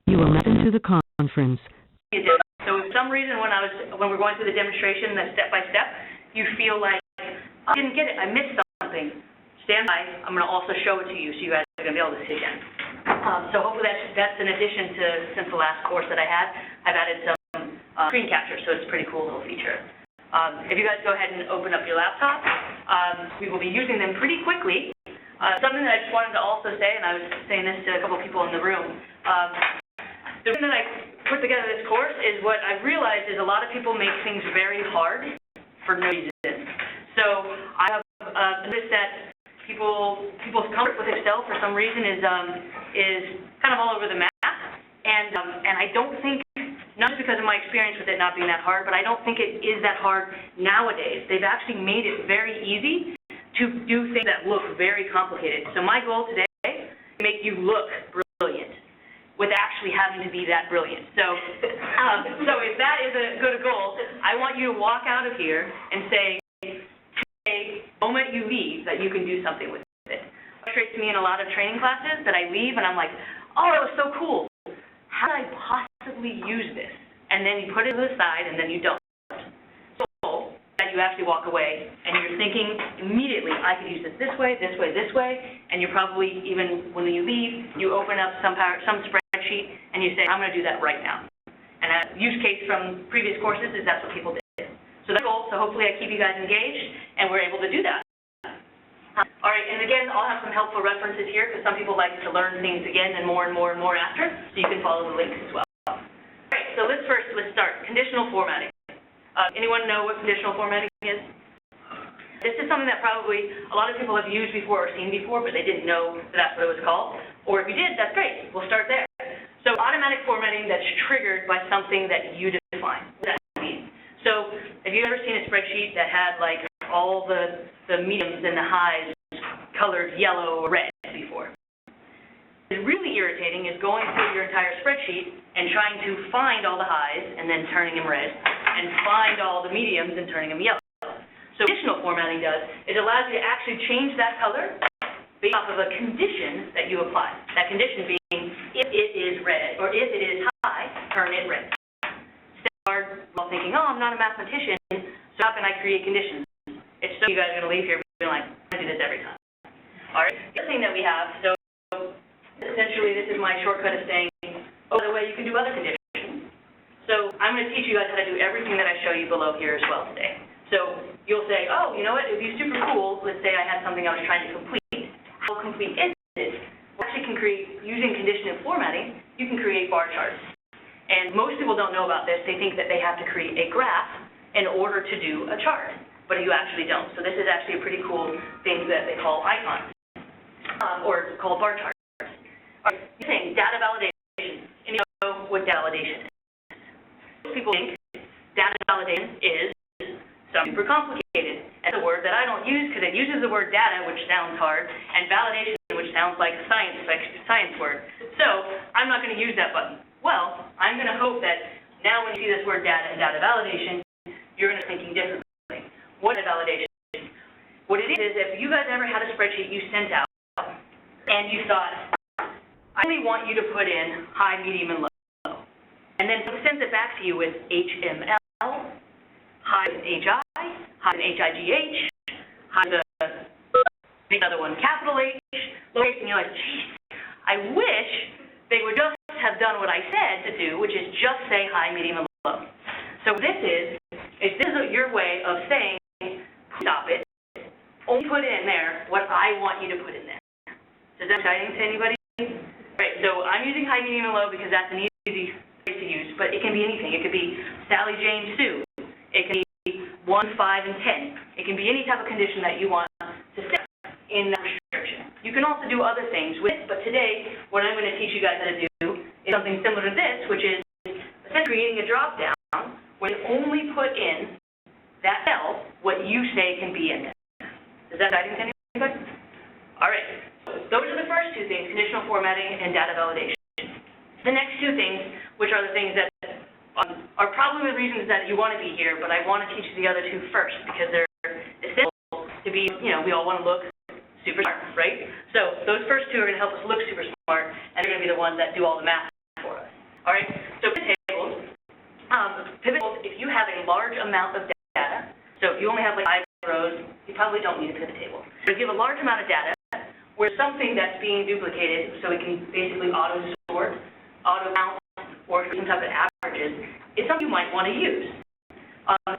You are not into the conference. So if for some reason when we're going through the demonstration, that step by step, you feel like I didn't get it, I missed something, stand by. I'm going to also show it to you so you guys are going to be able to see it again. So hopefully that's an addition to, since the last course that I had, I've added some screen capture, so it's a pretty cool little feature. If you guys go ahead and open up your laptop, we will be using them pretty quickly. Something that I just wanted to also say, and I was saying this to a couple people in the room, the reason that I put together this course is what I've realized is a lot of people make things very hard for no reason. So I have noticed that people's comfort with Excel for some reason is kind of all over the map, and I don't think, not just because of my experience with it not being that hard, but I don't think it is that hard nowadays. They've actually made it very easy to do things that look very complicated. So my goal today is to make you look brilliant with actually having to be that brilliant. So if that is a good goal, I want you to walk out of here and say, today, the moment you leave, that you can do something with it. It frustrates me in a lot of training classes that I leave and I'm like, oh, that was so cool. How did I possibly use this? And then you put it to the side and then you don't. So that you actually walk away and you're thinking immediately, I could use it this way, this way, this way, and you're probably, even when you leave, you open up some spreadsheet and you say, I'm going to do that right now. And a use case from previous courses is that's what people did. So that's the goal. So hopefully I keep you guys engaged and we're able to do that. All right, and again, I'll have some helpful references here because some people like to learn things again and more and more and more after, so you can follow the links as well. All right, so let's start. Conditional formatting. Anyone know what conditional formatting is? This is something that probably a lot of people have used before or seen before, but they didn't know that that's what it was called. Or if you did, that's great. We'll start there. So automatic formatting that's triggered by something that you define. What does that mean? So have you ever seen a spreadsheet that had like all the mediums and the highs colored yellow or red before? What's really irritating is going through your entire spreadsheet and trying to find all the highs and then turning them red, and find all the mediums and turning them yellow. So what conditional formatting does is it allows you to actually change that color based off of a condition that you apply. That condition being, if it is red or if it is high, turn it red. Start while thinking, oh, I'm not a mathematician, so how can I create conditions? It's so you guys are going to leave here being like, I do this every time. All right. The other thing that we have, so essentially this is my shortcut of saying, oh, by the way, you can do other conditions. So I'm going to teach you guys how to do everything that I show you below here as well today. So you'll say, oh, you know what, it would be super cool. Let's say I had something I was trying to complete. How complete is it? Well, actually can create, using conditional formatting, you can create bar charts. And most people don't know about this. They think that they have to create a graph in order to do a chart, but you actually don't. So this is actually a pretty cool thing that they call icons, or called bar charts. All right, you're saying data validation. And you know what data validation is. Most people think data validation is super complicated. It's a word that I don't use because it uses the word data, which sounds hard, and validation, which sounds like a science word. So I'm not going to use that button. Well, I'm going to hope that now when you see this word data and data validation, you're going to be thinking differently. What is validation? What it is if you guys ever had a spreadsheet you sent out and you thought, I only want you to put in high, medium, and low. And then it sends it back to you with HML, high with HI, high with HIGH, high with another one, capital H, lowercase, and you're like, geez, I wish they would just have done what I said to do, which is just say high, medium, and low. So this is your way of saying, stop it, only put in there what I want you to put in there. Is that exciting to anybody? Right, so I'm using high, medium, and low because that's an easy phrase to use, but it can be anything. It could be Sally, Jane, Sue. It can be 1, 5, and 10. It can be any type of condition that you want to set in that restriction. You can also do other things with it, but today, what I'm going to teach you guys how to do is something similar to this, which is essentially creating a drop-down where you only put in that cell what you say can be in there. Is that exciting to anybody? All right. Those are the first two things, conditional formatting and data validation. The next two things, which are the things that are probably the reasons that you want to be here, but I want to teach you the other two first because they're essential to be, we all want to look super smart, right? So those first two are going to help us look super smart, and they're going to be the ones that do all the math for us. All right, so pivot tables, if you have a large amount of data, so if you only have like 5 rows, you probably don't need a pivot table. But if you have a large amount of data, where something that's being duplicated, so it can basically auto-sort, auto-count, or some type of averages, is something you might want to use.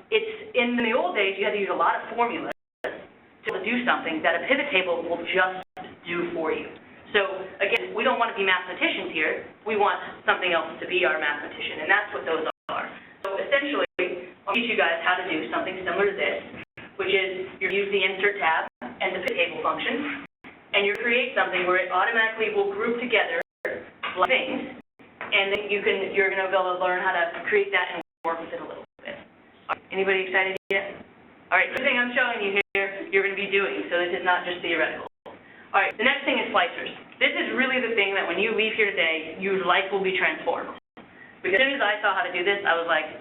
It's in the old days, you had to use a lot of formulas to do something that a pivot table will just do for you. So again, we don't want to be mathematicians here. We want something else to be our mathematician, and that's what those are. So essentially, I'll teach you guys how to do something similar to this, which is you use the insert tab and the pivot table function, and you create something where it automatically will group together things, and then you're going to be able to learn how to create that and work with it a little bit. Anybody excited yet? All right, everything I'm showing you here, you're going to be doing, so this is not just theoretical. All right, the next thing is slicers. This is really the thing that when you leave here today, your life will be transformed. Because as soon as I saw how to do this, I was like,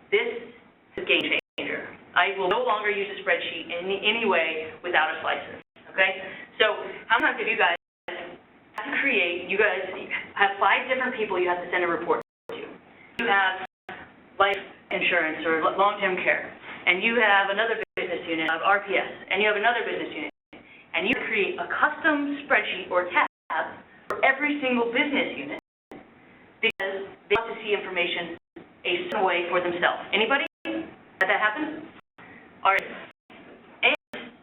this is a game changer. I will no longer use a spreadsheet in any way without a slicer, okay? So how many times have you guys have to create, you guys have 5 different people you have to send a report to. You have life insurance or long-term care, and you have another business unit of RPS, and you have another business unit, and you create a custom spreadsheet or tab for every single business unit because they want to see information a certain way for themselves. Anybody? Had that happen? All right. And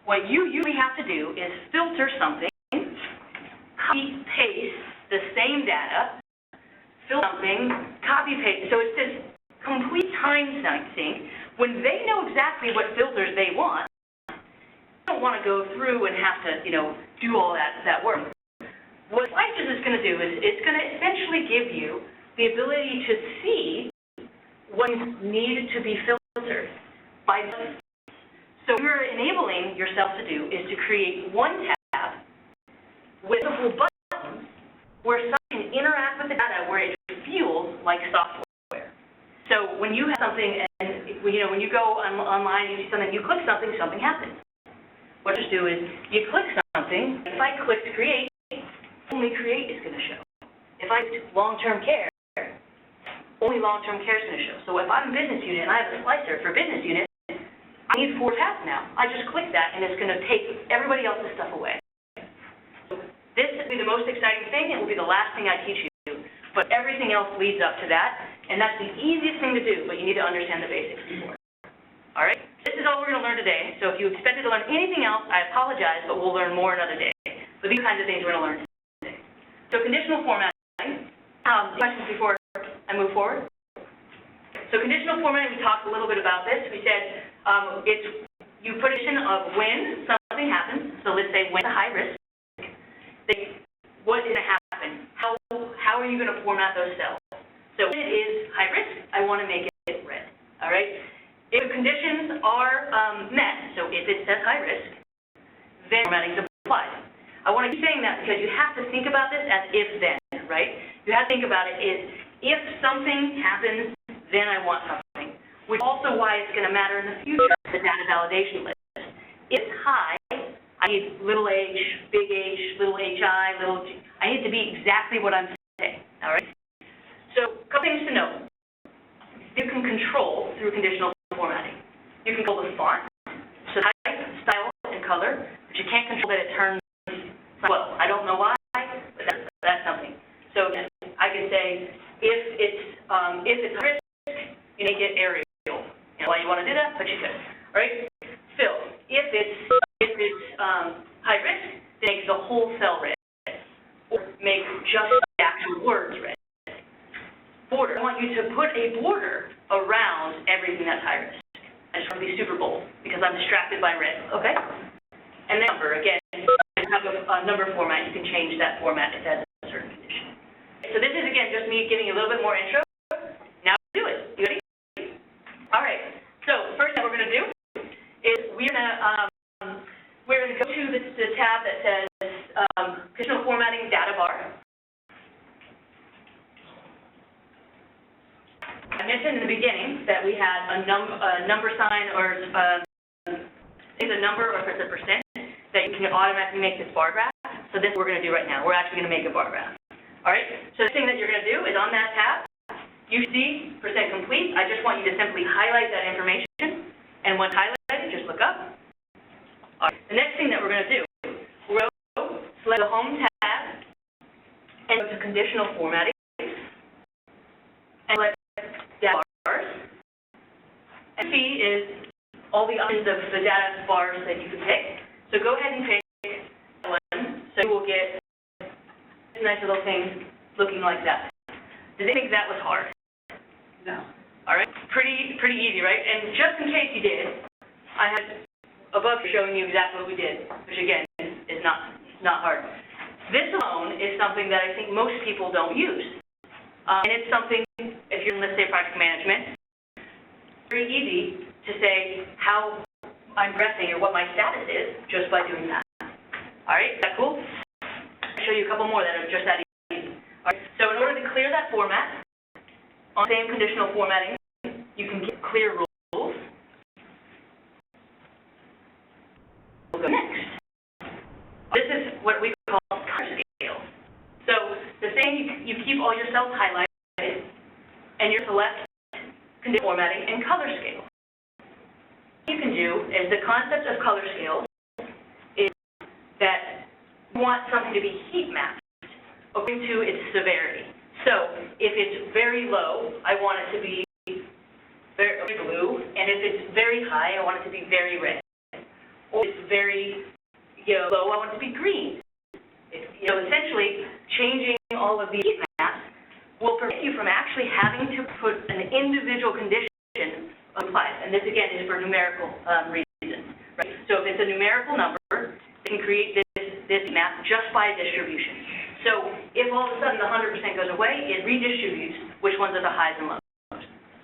what you usually have to do is filter something, copy, paste the same data, filter something, copy, paste. So it's this complete time sink. When they know exactly what filters they want, they don't want to go through and have to, do all that work. What Slices is going to do is it's going to essentially give you the ability to see what needs to be filtered by buttons. So what you're enabling yourself to do is to create one tab with multiple buttons where someone can interact with the data where it feels like software. So when you have something and when you go online, you see something, you click something, something happens. What you do is you click something. If I click create, only create is going to show. If I click long-term care, only long-term care is going to show. So if I'm a business unit and I have a slicer for business unit, I need 4 tabs now. I just click that and it's going to take everybody else's stuff away. So this will be the most exciting thing. It will be the last thing I teach you. But everything else leads up to that, and that's the easiest thing to do, but you need to understand the basics before. All right? This is all we're going to learn today. So if you expected to learn anything else, I apologize, but we'll learn more another day. But these kinds of things we're going to learn today. So conditional formatting. Questions before I move forward? So conditional formatting, we talked a little bit about this. We said you put a condition of when something happens. So let's say when it's a high risk. What is going to happen? How are you going to format those cells? So when it is high risk, I want to make it red. All right? If the conditions are met, so if it says high risk, then formatting is applied. I want to keep saying that because you have to think about this as if-then, right? You have to think about it as if something happens, then I want something, which is also why it's going to matter in the future, the data validation list. If it's high, I need little h, big H, little hi, little g. I need to be exactly what I'm saying, all right? So a couple things to note. You can control through conditional formatting. You can control the font, so type, style, and color, but you can't control that it turns, well, I don't know why, but that's something. So I can say if it's risk, you make it Arial. Why you want to do that, but you could. All right? Fill. If it's high risk, then make the whole cell red, or make just the actual words red. Border. I want you to put a border around everything that's high risk. I just want to be super bold because I'm distracted by red. Okay? And then number again. You have a number format. You can change that format if it has a certain condition. So this is again just me giving you a little bit more intro. Now do it. You ready? All right. So first thing we're going to do is we're going to go to the tab that says conditional formatting data bar. I mentioned in the beginning that we had a number sign or it's a number or if it's a percent that you can automatically make this bar graph. So this is what we're going to do right now. We're actually going to make a bar graph. All right. So the thing that you're going to do is on that tab. You see percent complete. I just want you to simply highlight that information, and once highlighted, just look up. All right. The next thing that we're going to do, we'll go, select the Home tab, and go to Conditional Formatting, and select Data Bars. And see is all the options of the data bars that you can pick. So go ahead and pick one, so you will get this nice little thing looking like that. Did they think that was hard? No. All right, pretty easy, right? And just in case you did, I have above showing you exactly what we did, which again is not hard. This alone is something that I think most people don't use, and it's something, if you're in, let's say, project management, very easy to say how I'm progressing or what my status is just by doing that. All right, is that cool? I'll show you a couple more that are just that easy. All right, so in order to clear that format, on the same conditional formatting, you can get clear rules. We'll go next. This is what we call color scale. So the same, you keep all your cells highlighted, and you select conditional formatting and color scale. What you can do is the concept of color scale is that you want something to be heat mapped according to its severity. So if it's very low, I want it to be very blue, and if it's very high, I want it to be very red. Or if it's very low, I want it to be green. Essentially, changing all of these heat maps will prevent you from actually having to put an individual condition applied. And this, again, is for numerical reasons. Right? So if it's a numerical number, it can create this map just by distribution. So if all of a sudden the 100% goes away, it redistributes which ones are the highs and lows.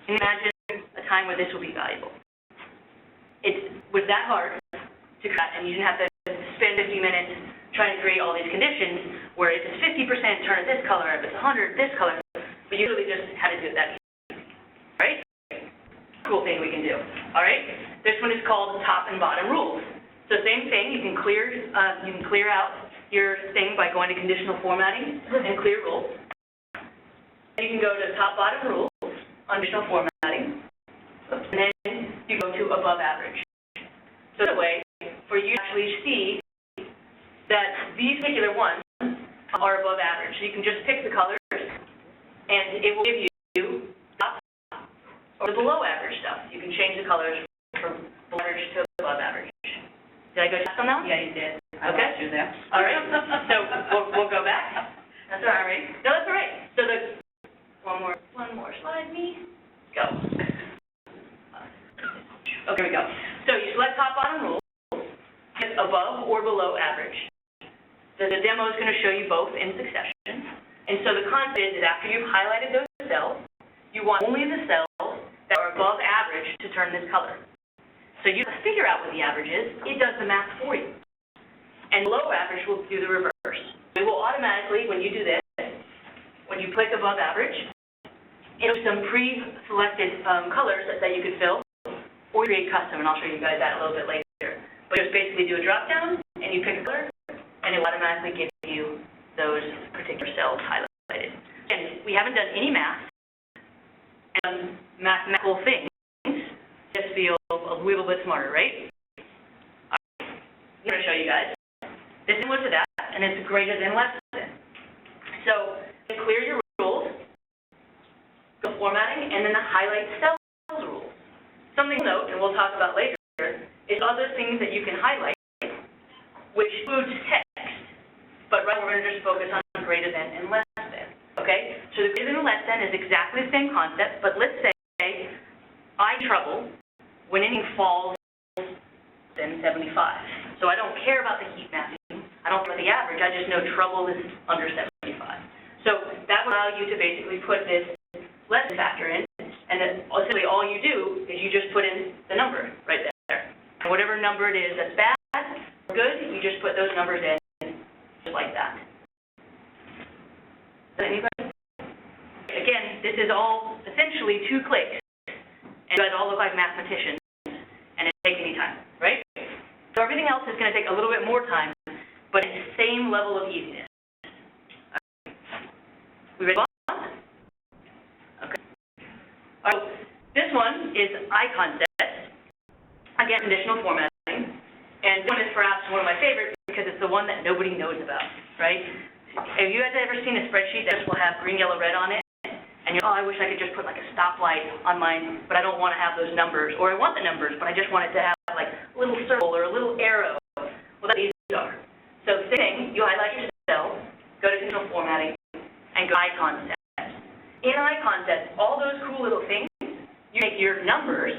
Can you imagine a time where this will be valuable? It was that hard to cut, and you didn't have to spend 50 minutes trying to create all these conditions where if it's 50%, turn it this color, if it's 100, this color, but you really just had to do it that easy. Right? Cool thing we can do. All right? This one is called top and bottom rules. So same thing, you can clear out your thing by going to conditional formatting and clear rules. You can go to top bottom rules, conditional formatting, and then you go to above average. So that way, for you to actually see that these particular ones are above average. So you can just pick the colors, and it will give you top or the below average stuff. You can change the colors from below average to above average. Did I go fast on that one? Yeah, you did. Okay. I lost you there. All right. So we'll go back. That's all right. No, that's all right. So one more slide, me. Go. Okay, here we go. So you select top bottom rules, it's above or below average. The demo is going to show you both in succession. And so the concept is that after you've highlighted those cells, you want only the cells that are above average to turn this color. So you have to figure out what the average is. It does the math for you. And below average will do the reverse. It will automatically, when you do this, when you click above average, it'll be some pre-selected colors that you could fill or create custom, and I'll show you guys that a little bit later. But just basically do a drop-down, and you pick a color, and it will automatically give you those particular cells highlighted. And we haven't done any math, and mathematical things just feel a little bit smarter, right? I'm going to show you guys. This is similar to that, and it's greater than less than. So clear your rules, go formatting, and then the highlight cells rules. Something to note, and we'll talk about later, is other things that you can highlight, which includes text. But right now we're going to just focus on greater than and less than. Okay? So the greater than and less than is exactly the same concept, but let's say I have trouble when anything falls than 75. So I don't care about the heat mapping. I don't care about the average. I just know trouble is under 75. So that will allow you to basically put this less factor in, and then essentially all you do is you just put in the number right there. And whatever number it is that's bad or good, you just put those numbers in just like that. Anybody? Again, this is all essentially 2 clicks, and you guys all look like mathematicians, and it doesn't take any time, right? So everything else is going to take a little bit more time, but it's the same level of easiness. Okay. We ready to go on? is icon sets. Again, conditional formatting. And this one is perhaps one of my favorites because it's the one that nobody knows about, right? Have you guys ever seen a spreadsheet that will have green, yellow, red on it? And you're, oh, I wish I could just put like a stoplight on mine, but I don't want to have those numbers. Or I want the numbers, but I just want it to have like a little circle or a little arrow. Well, that's what these are. So same thing, you highlight your cell, go to conditional formatting, and go icon sets. In icon sets, all those cool little things, you make your numbers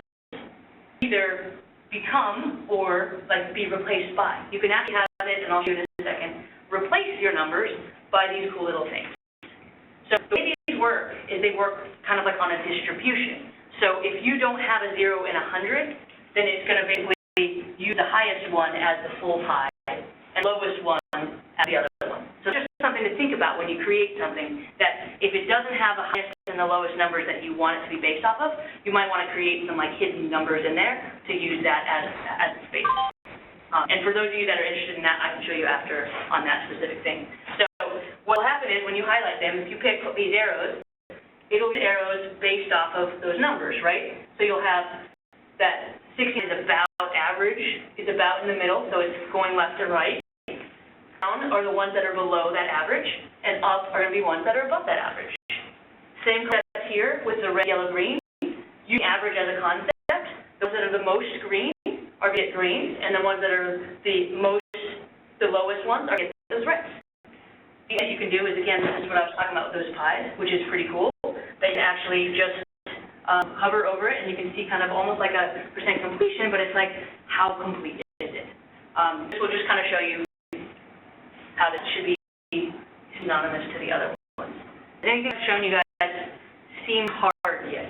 either become or like be replaced by. You can actually have it, and I'll show you in a second, replace your numbers by these cool little things. So the way these work is they work kind of like on a distribution. So if you don't have a 0 and 100, then it's going to basically use the highest one as the full pie and lowest one as the other one. So just something to think about when you create something, that if it doesn't have the highest and the lowest numbers that you want it to be based off of, you might want to create some like hidden numbers in there to use that as the base. And for those of you that are interested in that, I can show you after on that specific thing. So what will happen is when you highlight them, if you pick these arrows, it'll be arrows based off of those numbers, right? So you'll have that 16 is about average, is about in the middle, so it's going left and right. Down are the ones that are below that average, and up are going to be ones that are above that average. Same concept here with the red, yellow, green. Use average as a concept. Those that are the most green are get greens, and the ones that are the lowest ones are get those reds. The thing you can do is, again, this is what I was talking about with those pies, which is pretty cool, that you actually just hover over it, and you can see kind of almost like a percent completion, but it's like, how complete is it? This will just kind of show you how this should be synonymous to the other ones. Has anything I've shown you guys seem hard yet?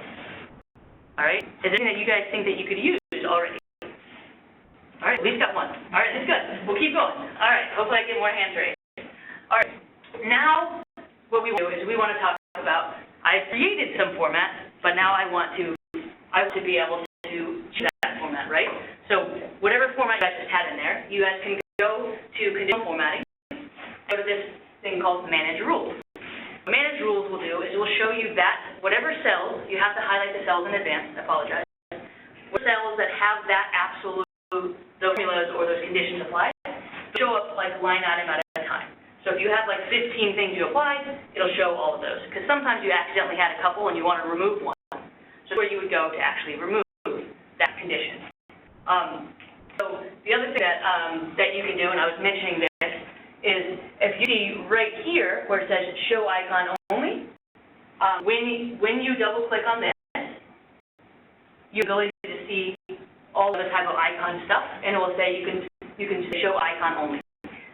All right? Is there anything that you guys think that you could use already? All right, at least got one. All right, that's good. We'll keep going. All right, hopefully I get more hands raised. All right, now what we want to do is we want to talk about, I've created some format, but now I want to be able to choose that format, right? So whatever format you guys just had in there, you guys can go to conditional formatting, go to this thing called Manage Rules. What Manage Rules will do is it will show you that whatever cells, you have to highlight the cells in advance, I apologize, what cells that have that absolute, those formulas or those conditions applied, show up like line item at a time. So if you have like 15 things you applied, it'll show all of those. Because sometimes you accidentally had a couple and you want to remove one. So where you would go to actually remove that condition. So the other thing that you can do, and I was mentioning this, is if you see right here where it says show icon only, when you double click on this, you have the ability to see all the type of icon stuff, and it will say you can show icon only.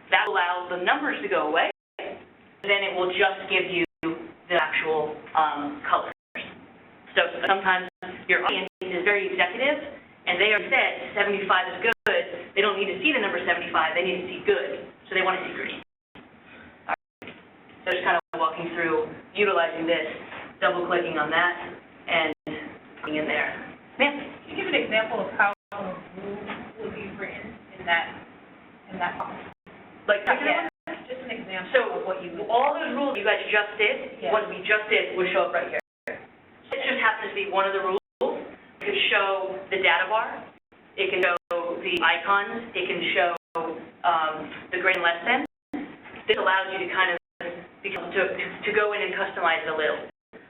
That allows the numbers to go away, then it will just give you the actual colors. So sometimes your audience is very executive, and they are said 75 is good. They don't need to see the number 75, they need to see good, so they want to see green. All right. So just kind of walking through utilizing this, double-clicking on that, and putting in there. Ma'am? Can you give an example of how a rule would be written in that box? Like, Yeah, just an example of what you would. All those rules you guys just did, Yeah. what we just did, would show up right here. It just happens to be one of the rules. It can show the data bar. It can show the icons. It can show the greater and less than. This allows you to kind of to go in and customize it a little.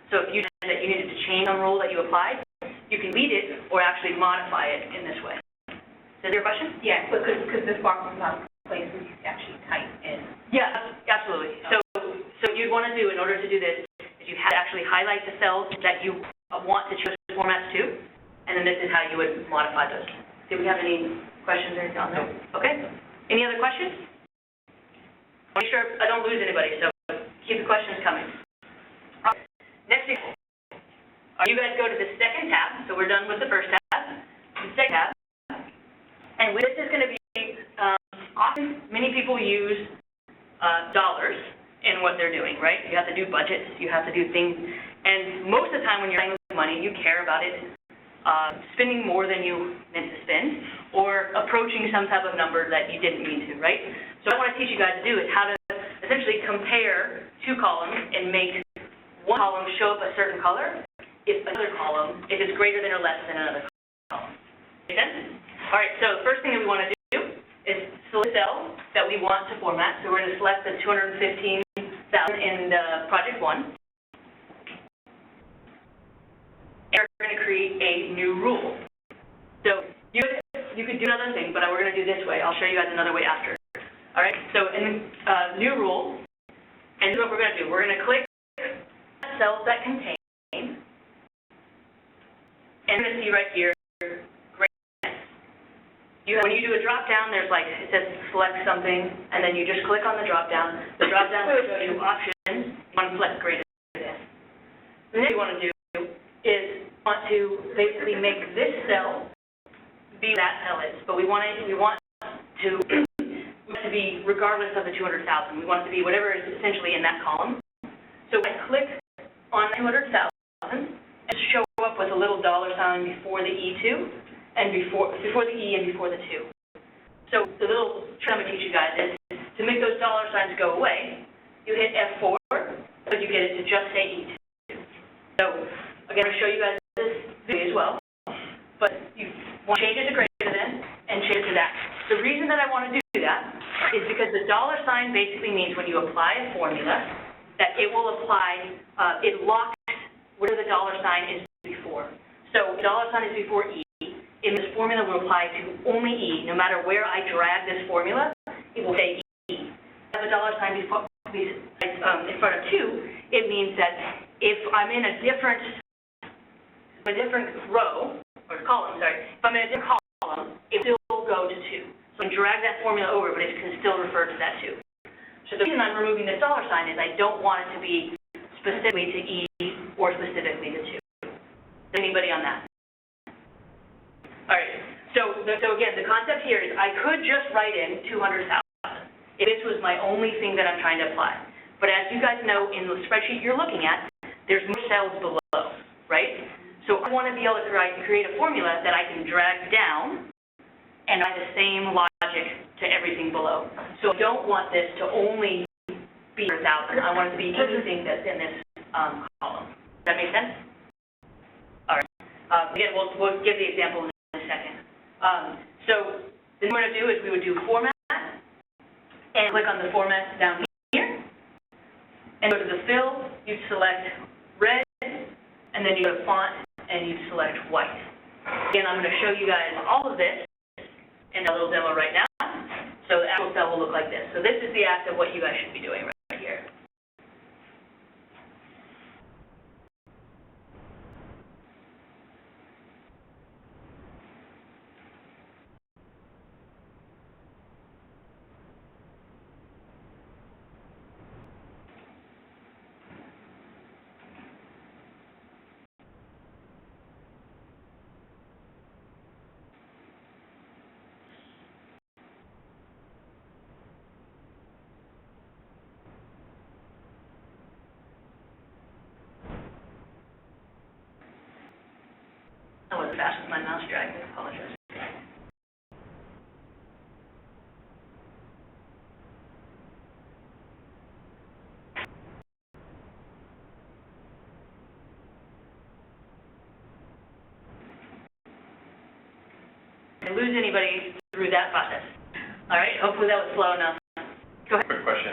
So if you said that you needed to change some rule that you applied, you can delete it or actually modify it in this way. Is that your question? Yeah, because this box is not a place where you actually type in. Yeah, absolutely. So what you'd want to do in order to do this is you have to actually highlight the cells that you want to choose formats to, and then this is how you would modify those. Do we have any questions or anything on that? Okay. Any other questions? Make sure I don't lose anybody, so keep the questions coming. Next example. You guys go to the second tab, so we're done with the first tab. The second tab, and this is going to be often many people use dollars in what they're doing, right? You have to do budgets, you have to do things, and most of the time when you're playing with money, you care about it spending more than you meant to spend, or approaching some type of number that you didn't mean to, right? So what I want to teach you guys to do is how to essentially compare two columns and make one column show up a certain color, if another column, if it's greater than or less than another column. Make sense? All right, so the first thing that we want to do is select the cell that we want to format. So we're going to select the 215,000 in the project 1. And we're going to create a new rule. So you could do another thing, but we're going to do this way. I'll show you guys another way after. All right, so in new rule, and this is what we're going to do. We're going to click cells that contain, and you're going to see right here, when you do a drop down, there's like, it says select something, and then you just click on the drop down. The drop down will show you options. You want to select greater than. The next thing you want to do is to basically make this cell be what that cell is, but we want to be regardless of the 200,000. We want it to be whatever is essentially in that column. So I click on 200,000 and show up with a little $sign before the E2 and before the E and before the 2. So the little trick I'm going to teach you guys is to make those $signs go away, you hit F4, so you get it to just say E2. So again, I'm going to show you guys this video as well, but you want to change it to greater than and change it to that. The reason that I want to do that is because the $sign basically means when you apply a formula that it will apply, it locks whatever the $sign is before. So the $sign is before E. In this formula will apply to only E. No matter where I drag this formula, it will say E. If the $sign before, in front of 2, it means that if I'm in a different row, or column, sorry, if I'm in a different column, it will still go to 2. So I can drag that formula over, but it can still refer to that 2. So the reason I'm removing the $sign is I don't want it to be specifically to E or specifically to 2. Anybody on that? All right. So again, the concept here is I could just write in 200,000 if this was my only thing that I'm trying to apply. But as you guys know, in the spreadsheet you're looking at, there's more cells below, right? So I want to be able to create a formula that I can drag down and apply the same logic to everything below. So I don't want this to only be 1,000. I want it to be anything that's in this column. Does that make sense? All right. Again, we'll give the example in a second. So then what we're going to do is we would do format and click on the format down here and go to the fill. You'd select red, and then you go to font and you'd select white. Again, I'm going to show you guys all of this in a little demo right now. So the actual cell will look like this. So this is the act of what you guys should be doing right here. I wasn't fast with my mouse drag, I apologize. Didn't lose anybody through that process. All right, hopefully that was slow enough. Go ahead. Quick question.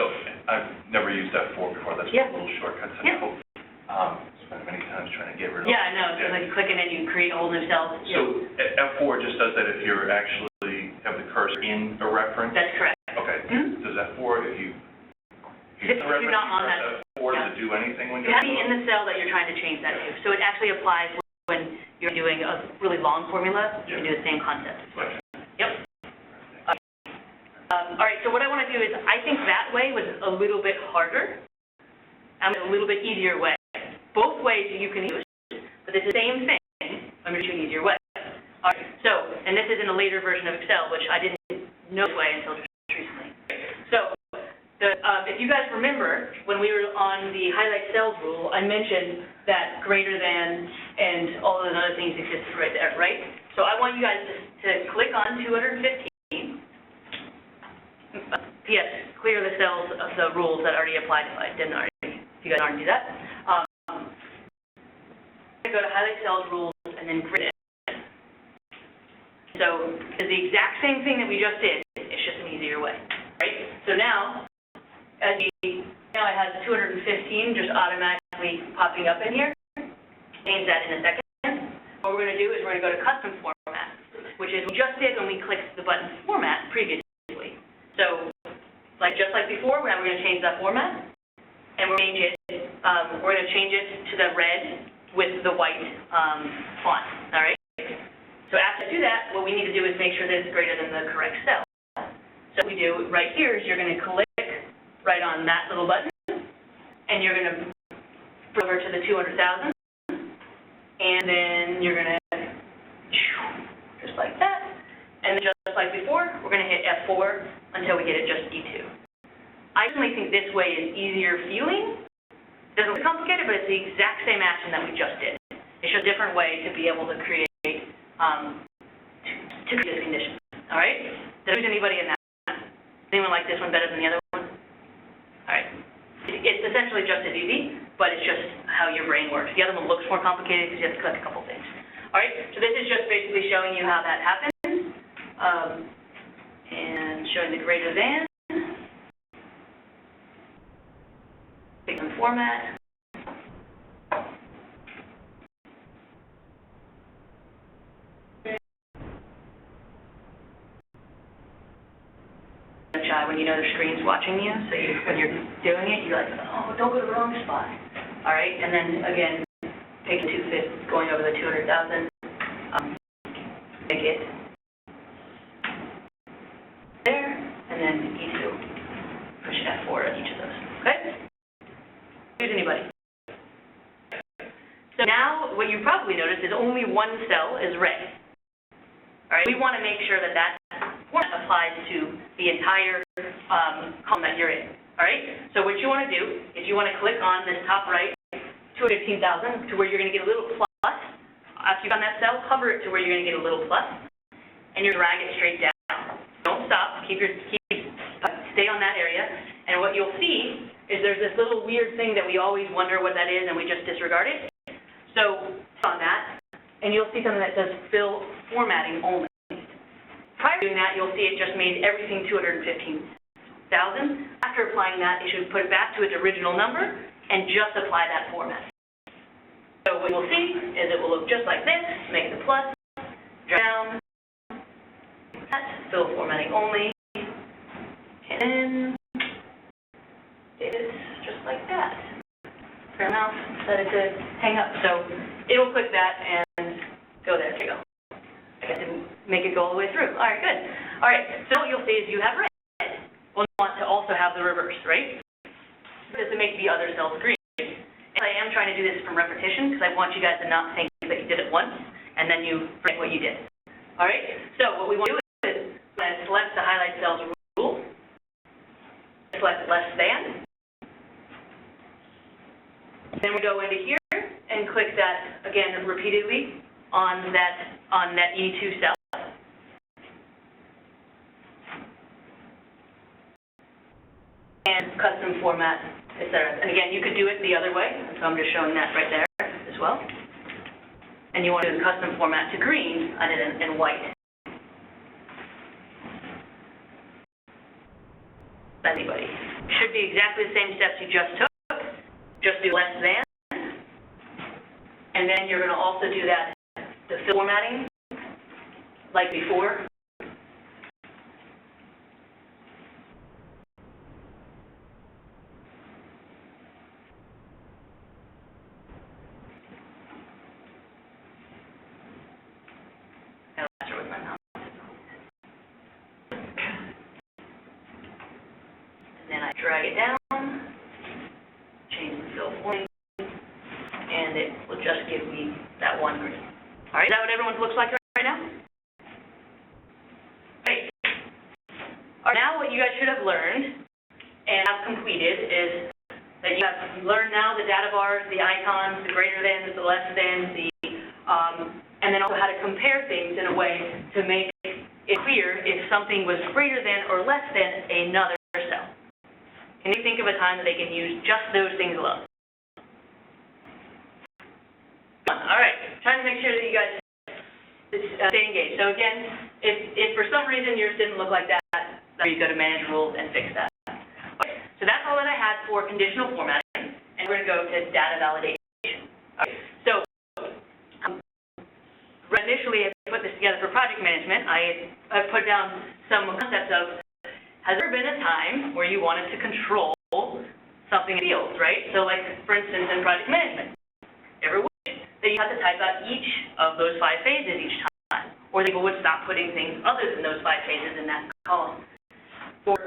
So I've never used F4 before. That's a little shortcut. Spent many times trying to get rid of. Yeah, I know. So like you click it and you create a whole new cell. So F4 just does that if you're actually have the cursor in a reference? That's correct. Okay. Does F4, if you If you're not on that, F4, does it do anything when you're you're in the cell that you're trying to change that to. So it actually applies when you're doing a really long formula. You can do the same concept. Yep. All right, so what I want to do is, I think that way was a little bit harder and a little bit easier way. Both ways you can use, but it's the same thing. I'm going to do an easier way. All right, so, and this is in a later version of Excel, which I didn't know this way until just recently. So, if you guys remember, when we were on the highlight cells rule, I mentioned that greater than and all of those other things existed right there, right? So I want you guys to click on 215. Yes, clear the cells of the rules that already applied if I didn't already, if you guys already do that. cells rules and then grid it. So it's the exact same thing that we just did. It's just an easier way, right? So now, now it has 215 just automatically popping up in here. Change that in a second. What we're going to do is we're going to go to custom format, which is we just did when we clicked the button format previously. So, just like before, now we're going to change that format, and we're going to change it to the red with the white font. All right. So after I do that, what we need to do is make sure that it's greater than the correct cell. So what we do right here is you're going to click right on that little button, and you're going to go over to the 200,000, and then you're going to just like that, and just like before, we're going to hit F4 until we get it just E2. I personally think this way is easier feeling. It doesn't look complicated, but it's the exact same action that we just did. It's just a different way to be able to create to create this condition. All right? Does anybody in that? Does anyone like this one better than the other one? All right. It's essentially just as easy, but it's just how your brain works. The other one looks more complicated because you have to click a couple things. All right? So this is just basically showing you how that happens, and showing the greater than, pick the format. When you know the screen's watching you, so when you're doing it, you're like, oh, don't go to the wrong spot. All right, and then again, take the 250, going over the 200,000, make it there, and then E2, push F4 at each of those. Okay? Who's anybody? So now, what you probably noticed is only one cell is red. All right, we want to make sure that that format applies to the entire column that you're in. All right, so what you want to do is you want to click on this top right, 215,000, to where you're going to get a little plus. After you've done that cell, hover it to where you're going to get a little plus, and you drag it straight down. Don't stop. Stay on that area. And what you'll see is there's this little weird thing that we always wonder what that is, and we just disregard it. So on that, and you'll see something that says fill formatting only. Prior to doing that, you'll see it just made everything 215,000. After applying that, it should put it back to its original number and just apply that format. So what you'll see is it will look just like this, make the plus, drag down, fill formatting only, and then it is just like that. Turn mouse, set it to hang up. So it'll click that and go there. There you go. I guess it make it go all the way through. All right, good. All right, so what you'll see is you have red. Well, you want to also have the reverse, right? This to make the other cells green. And I am trying to do this from repetition because I want you guys to not think that you did it once and then you forget what you did. All right, so what we want to do is select the highlight cells rule, select less than. Then we go into here and click that again repeatedly on that E2 cell. And custom format, etc. And again, you could do it the other way, so I'm just showing that right there as well. And you want to do the custom format to green and white. Anybody. Should be exactly the same steps you just took. Just do less than. And then you're going to also do that, the fill formatting, like before. And then I drag it down, change the fill formatting, and it will just give me that one green. All right, is that what everyone looks like right now? Great. All right, now what you guys should have learned and have completed is that you have learned now the data bars, the icons, the greater than, the less than, and then also how to compare things in a way to make it clear if something was greater than or less than another cell. Can you think of a time that they can use just those things alone? All right, trying to stay engaged. So again, if for some reason yours didn't look like that, that's where you go to manage rules and fix that. Okay, so that's all that I had for conditional formatting, and we're going to go to data validation. Okay, so initially, I put this together for project management. I put down some concepts of, has there been a time where you wanted to control something in fields, right? So like, for instance, in project management, every week, that you have to type out each of those 5 phases each time, or people would stop putting things other than those 5 phases in that column. For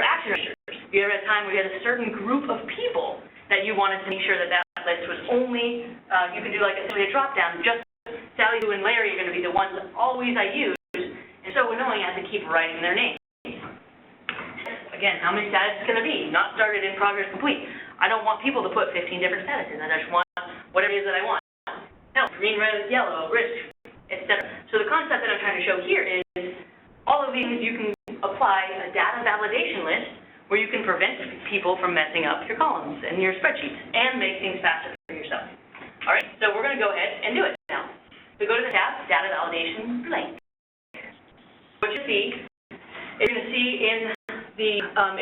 action measures, you ever had a time where you had a certain group of people that you wanted to make sure that that list was only, you can do like a drop-down, just Sally, Lou, and Larry are going to be the ones that always I use, and so annoying I have to keep writing their names. Again, how many status is going to be? Not started, in progress, complete. I don't want people to put 15 different statuses. I just want whatever it is that I want. Health, green, red, yellow, risk, etc. So the concept that I'm trying to show here is all of these you can apply a data validation list where you can prevent people from messing up your columns and your spreadsheets and make things faster for yourself. All right, so we're going to go ahead and do it now. So go to the tab, Data Validation Blank. What you see, you're going to see in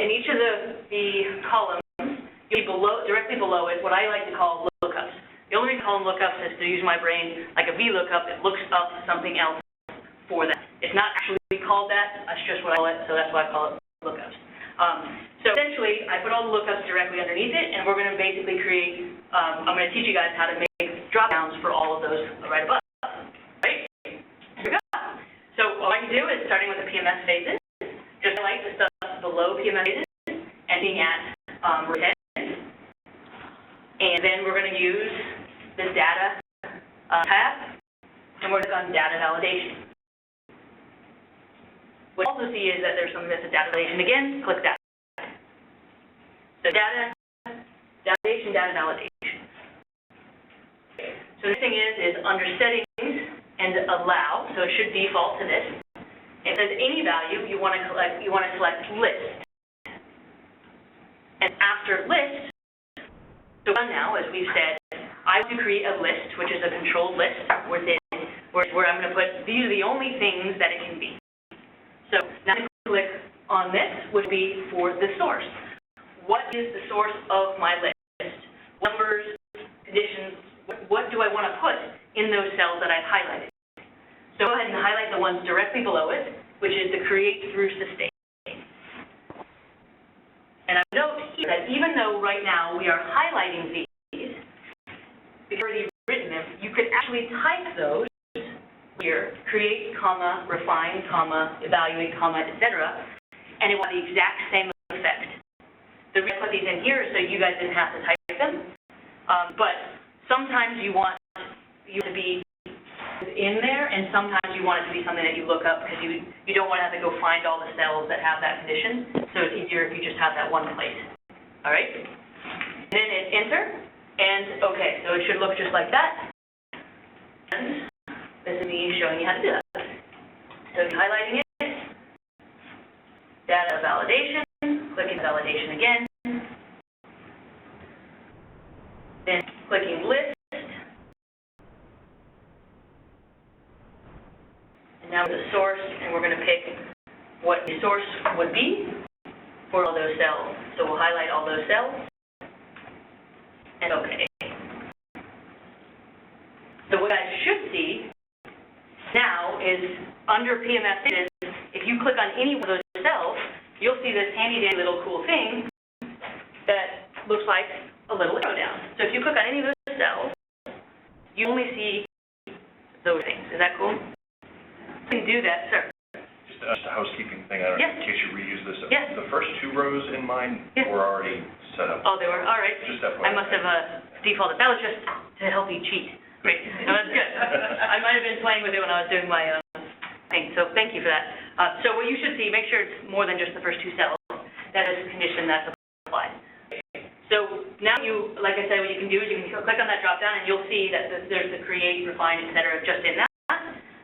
each of the columns, you'll be directly below it, what I like to call lookups. The only reason I call them lookups is to use my brain like a VLOOKUP. It looks up something else for that. It's not actually called that. That's just what I call it, so that's why I call it lookups. So essentially, I put all the lookups directly underneath it, and we're going to basically create, I'm going to teach you guys how to make drop-downs for all of those right above. Right? Here we go. So all I can do is, starting with the PMS phases, just highlight the stuff below PMS phases, ending at row 10. And then we're going to use the data tab, and we're going to click on data validation. What you also see is that there's something that says data validation. Again, click that. So data validation, data validation. So the thing is under settings and allow, so it should default to this. It says any value you want to select list. And after list, so now, as we've said, I want to create a list, which is a controlled list where I'm going to put, these are the only things that it can be. So now I click on this, would be for the source. What is the source of my list? Numbers, conditions, what do I want to put in those cells that I've highlighted? So go ahead and highlight the ones directly below it, which is the create through sustain. And I note here that even though right now we are highlighting these, we've already written them, you could actually type those here, create, comma, refine, comma, evaluate, comma, etc., and it will have the exact same effect. The reason I put these in here is so you guys didn't have to type them, but sometimes you want you to be in there, and sometimes you want it to be something that you look up because you don't want to have to go find all the cells that have that condition, so it's easier if you just have that one place. All right? And then hit enter, and okay, so it should look just like that. And this is me showing you how to do that. So highlighting it, data validation, clicking validation again, then clicking list, and now the source, and we're going to pick what the source would be for all those cells. So we'll highlight all those cells, and okay. So what I should see now is under PMS phases, if you click on any one of those cells, you'll see this handy dandy little cool thing that looks like a little arrow down. So if you click on any of those cells, you only see those things. Is that cool? You can do that, sir. Just a housekeeping thing, I don't know, in case you reuse this. Yeah. The first 2 rows in mine were already set up. Oh, they were? All right. Just that I must have defaulted. That was just to help you cheat. Great. No, that's good. I might have been playing with it when I was doing my thing, so thank you for that. So what you should see, make sure it's more than just the first 2 cells. That is a condition that's applied. So now like I said, what you can do is you can click on that drop down and you'll see that there's the create, refine, etc. just in that.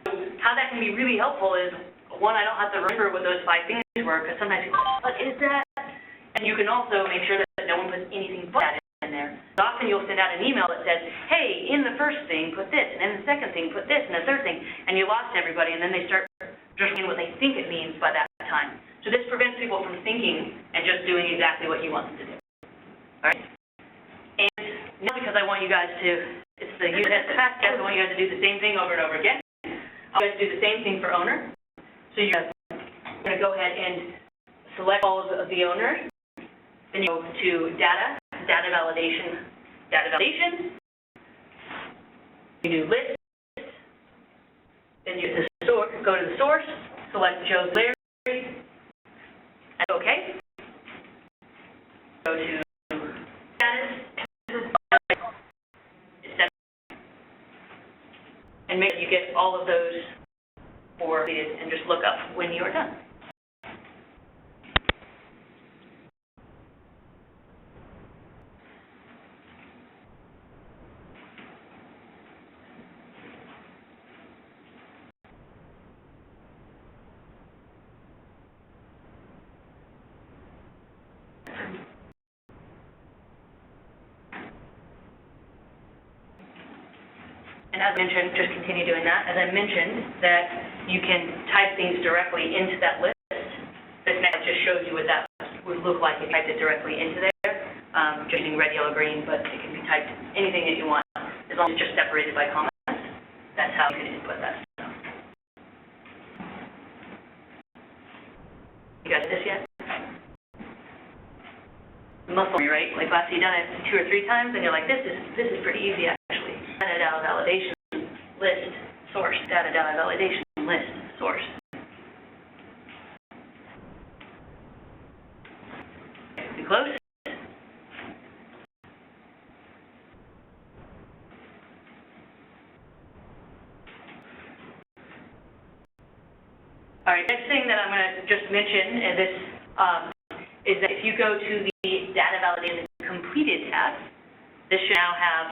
So how that can be really helpful is, one, I don't have to remember what those 5 things were, because sometimes you go, what is that? And you can also make sure that no one puts anything but that in there. Often you'll send out an email that says, hey, in the first thing, put this, and in the second thing, put this, and the third thing, and you lost everybody, and then they start just doing what they think it means by that time. So this prevents people from thinking and just doing exactly what you want them to do. All right? And now because I want you guys to, it's the use test, the fast test, I want you guys to do the same thing over and over again. I want you guys to do the same thing for owner. So you're going to go ahead and select all of the owners, then you go to data validation, you do list, then you go to the source, select Joe's Larry, and OK. Go to status, and make sure you get all of those completed, and just look up when you are done. And as I mentioned, just continue doing that. As I mentioned, that you can type things directly into that list. This next just shows you what that would look like if you typed it directly into there. Just using red, yellow, green, but it can be typed anything that you want, as long as it's just separated by commas. That's how you can input that stuff. You guys did this yet? Muscle memory, right? Like last you've done it 2 or 3 times, and you're like, this is pretty easy actually. Data validation list source. Data validation list source. You close? All right, next thing that I'm going to just mention is that if you go to the data validation completed tab, this should now have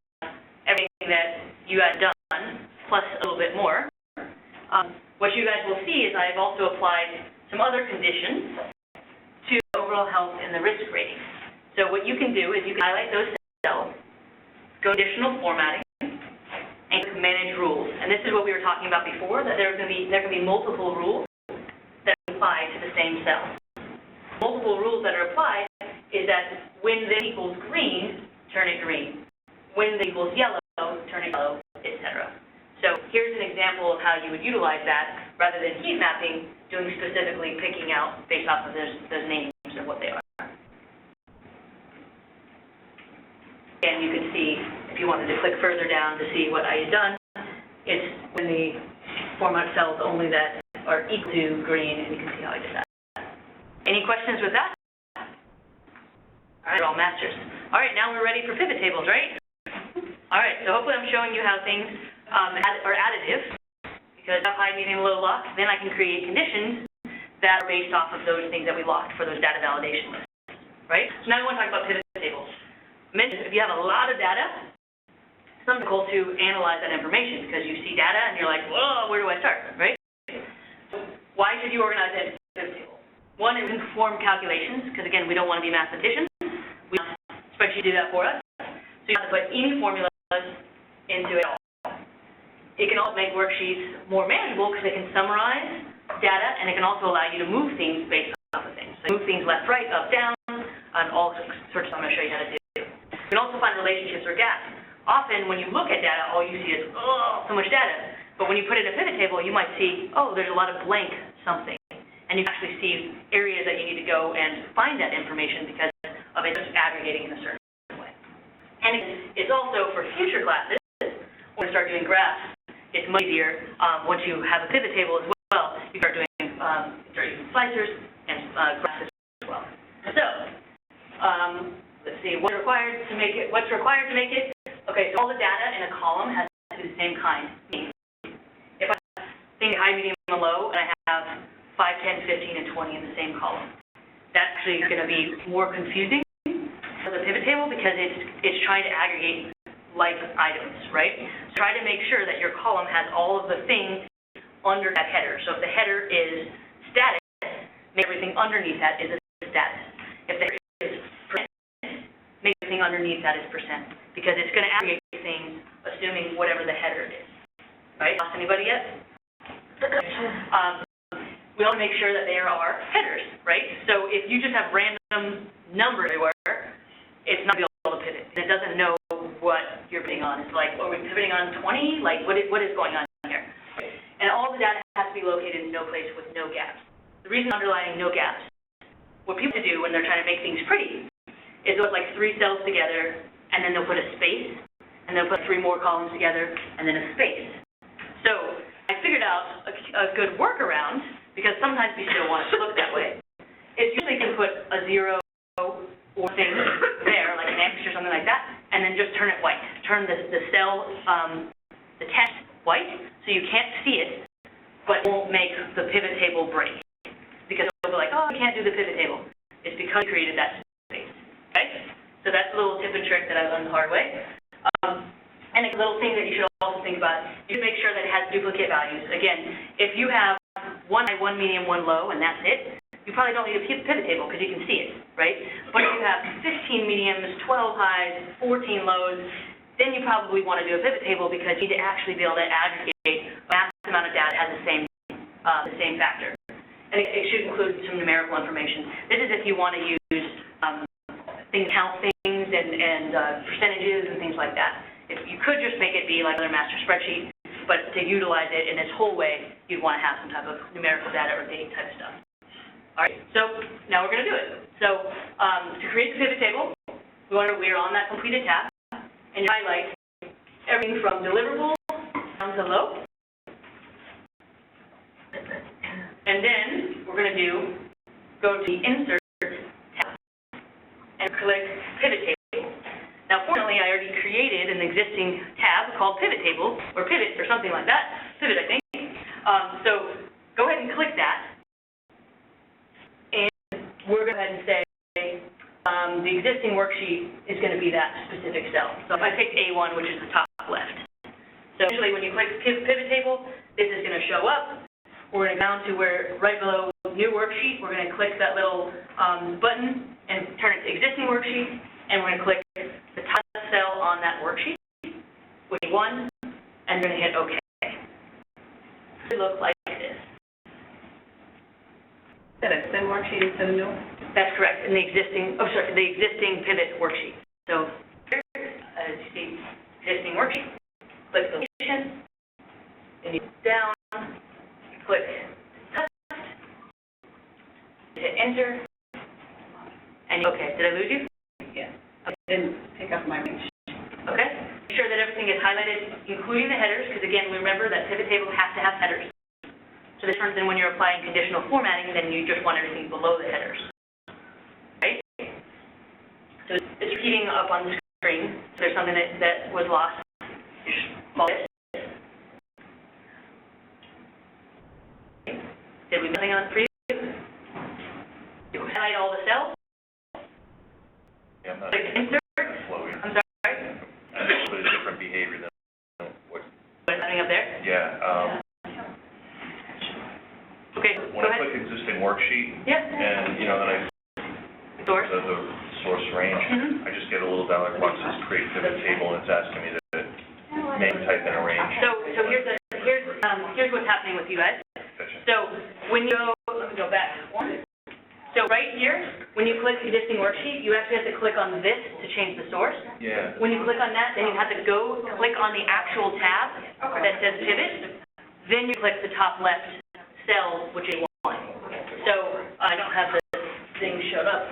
everything that you have done, plus a little bit more. What you guys will see is I've also applied some other conditions to overall health and the risk rating. So what you can do is you can highlight those cells, go conditional formatting, and manage rules. And this is what we were talking about before, that there can be multiple rules that apply to the same cell. Multiple rules that are applied is that when this equals green, turn it green. When this equals yellow, turn it yellow, etc. So here's an example of how you would utilize that rather than heat mapping, doing specifically picking out based off of those names of what they are. And you can see, if you wanted to click further down to see what I had done, it's when the format cells only that are equal to green, and you can see how I did that. Any questions with that? All right, we're all masters. All right, now we're ready for pivot tables, right? All right, so hopefully I'm showing you how things are additive, because if I have medium, low lock, then I can create conditions that are based off of those things that we locked for those data validation lists, right? So now we want to talk about pivot tables. Mention if you have a lot of data, it's difficult to analyze that information because you see data and you're like, whoa, where do I start, right? So why should you organize that pivot table? One, it can perform calculations, because again, we don't want to be mathematicians. We want a spreadsheet to do that for us. So you have to put any formulas into it all. It can also make worksheets more manageable because it can summarize data, and it can also allow you to move things based off of things. So move things left, right, up, down, and all sorts of stuff I'm going to show you how to do. You can also find relationships or gaps. Often when you look at data, all you see is, oh, so much data. But when you put it in a pivot table, you might see, oh, there's a lot of blank something. And you can actually see areas that you need to go and find that information because of it just aggregating in a certain way. And it's also for future classes, when you start doing graphs, it's much easier once you have a pivot table as well. You start doing slicers and graphs as well. So, let's see, what's required to make it? Okay, so all the data in a column has to be the same kind. If I think high, medium, and low, and I have 5, 10, 15, and 20 in the same column, that actually is going to be more confusing for the pivot table because it's trying to aggregate like items, right? So try to make sure that your column has all of the things under that header. So if the header is status, make everything underneath that is a status. If the header is print, make everything underneath that is percent, because it's going to aggregate things, assuming whatever the header is. Right? Lost anybody yet? We want to make sure that there are headers, right? So if you just have random numbers everywhere, it's not going to be able to pivot. It doesn't know what you're pivoting on. It's like, are we pivoting on 20? Like, what is going on here? And all the data has to be located in no place with no gaps. The reason underlining no gaps, what people do when they're trying to make things pretty is they'll put like 3 cells together, and then they'll put a space, and they'll put 3 more columns together, and then a space. So I figured out a good workaround, because sometimes we still want it to look that way, is usually you can put a 0 or thing there, like an X or something like that, and then just turn it white. Turn the cell, the text white, so you can't see it, but it won't make the pivot table break. Because they'll be like, oh, I can't do the pivot table. It's because you created that space, okay? So that's a little tip and trick that I learned the hard way. And a little thing that you should also think about, you should make sure that it has duplicate values. Again, if you have 1 high, 1 medium, 1 low, and that's it, you probably don't need a pivot table because you can see it, right? But if you have 15 mediums, 12 highs, 14 lows, then you probably want to do a pivot table because you need to actually be able to aggregate a massive amount of data that has the same factor. And it should include some numerical information. This is if you want to use count things and percentages and things like that. If you could just make it be like another master spreadsheet, but to utilize it in its whole way, you'd want to have some type of numerical data or date type stuff. All right, so now we're going to do it. So to create the pivot table, we're on that completed tab, and you highlight everything from deliverable down to low. And then we're going to go to the Insert tab and click Pivot Table. Now, fortunately, I already created an existing tab called Pivot Table, or Pivot, or something like that. Pivot, I think. So go ahead and click that. And we're going to go ahead and say the existing worksheet is going to be that specific cell. So if I picked A1, which is the top left. So usually when you click Pivot Table, this is going to show up. We're going to go down to where, right below New Worksheet, we're going to click that little button and turn it to Existing Worksheet, and we're going to click the top cell on that worksheet, which is 1, and we're going to hit OK. It looks like this. Is that a thin worksheet instead of new? That's correct, in the existing pivot worksheet. So here, as you see, existing worksheet, click the location, and you down, click test, hit enter, and okay, did I lose you? Yeah. I didn't pick up my range. Okay. Make sure that everything is highlighted, including the headers, because again, remember that pivot table has to have headers. So this turns in when you're applying conditional formatting, then you just want everything below the headers. Right? So it's repeating up on the screen. So there's something that was lost. You just follow this. Did we miss something on for you? You highlight all the cells. Yeah, I'm not Click insert. flowing. I'm sorry. That's a little bit of different behavior than what. What's happening up there? Yeah. Okay, When go I ahead. click existing worksheet, Yeah. and then I Source. the source range, Mhm. I just get a little dialog box that says create pivot table, and it's asking me to name type in a range. So here's what's happening with you guys. Gotcha. So when you go, let me go back one. So right here, when you click existing worksheet, you actually have to click on this to change the source. Yeah. When you click on that, then you have to go click on the actual tab that says pivot. Then you click the top left cell, which is 1. So I don't have the thing showed up.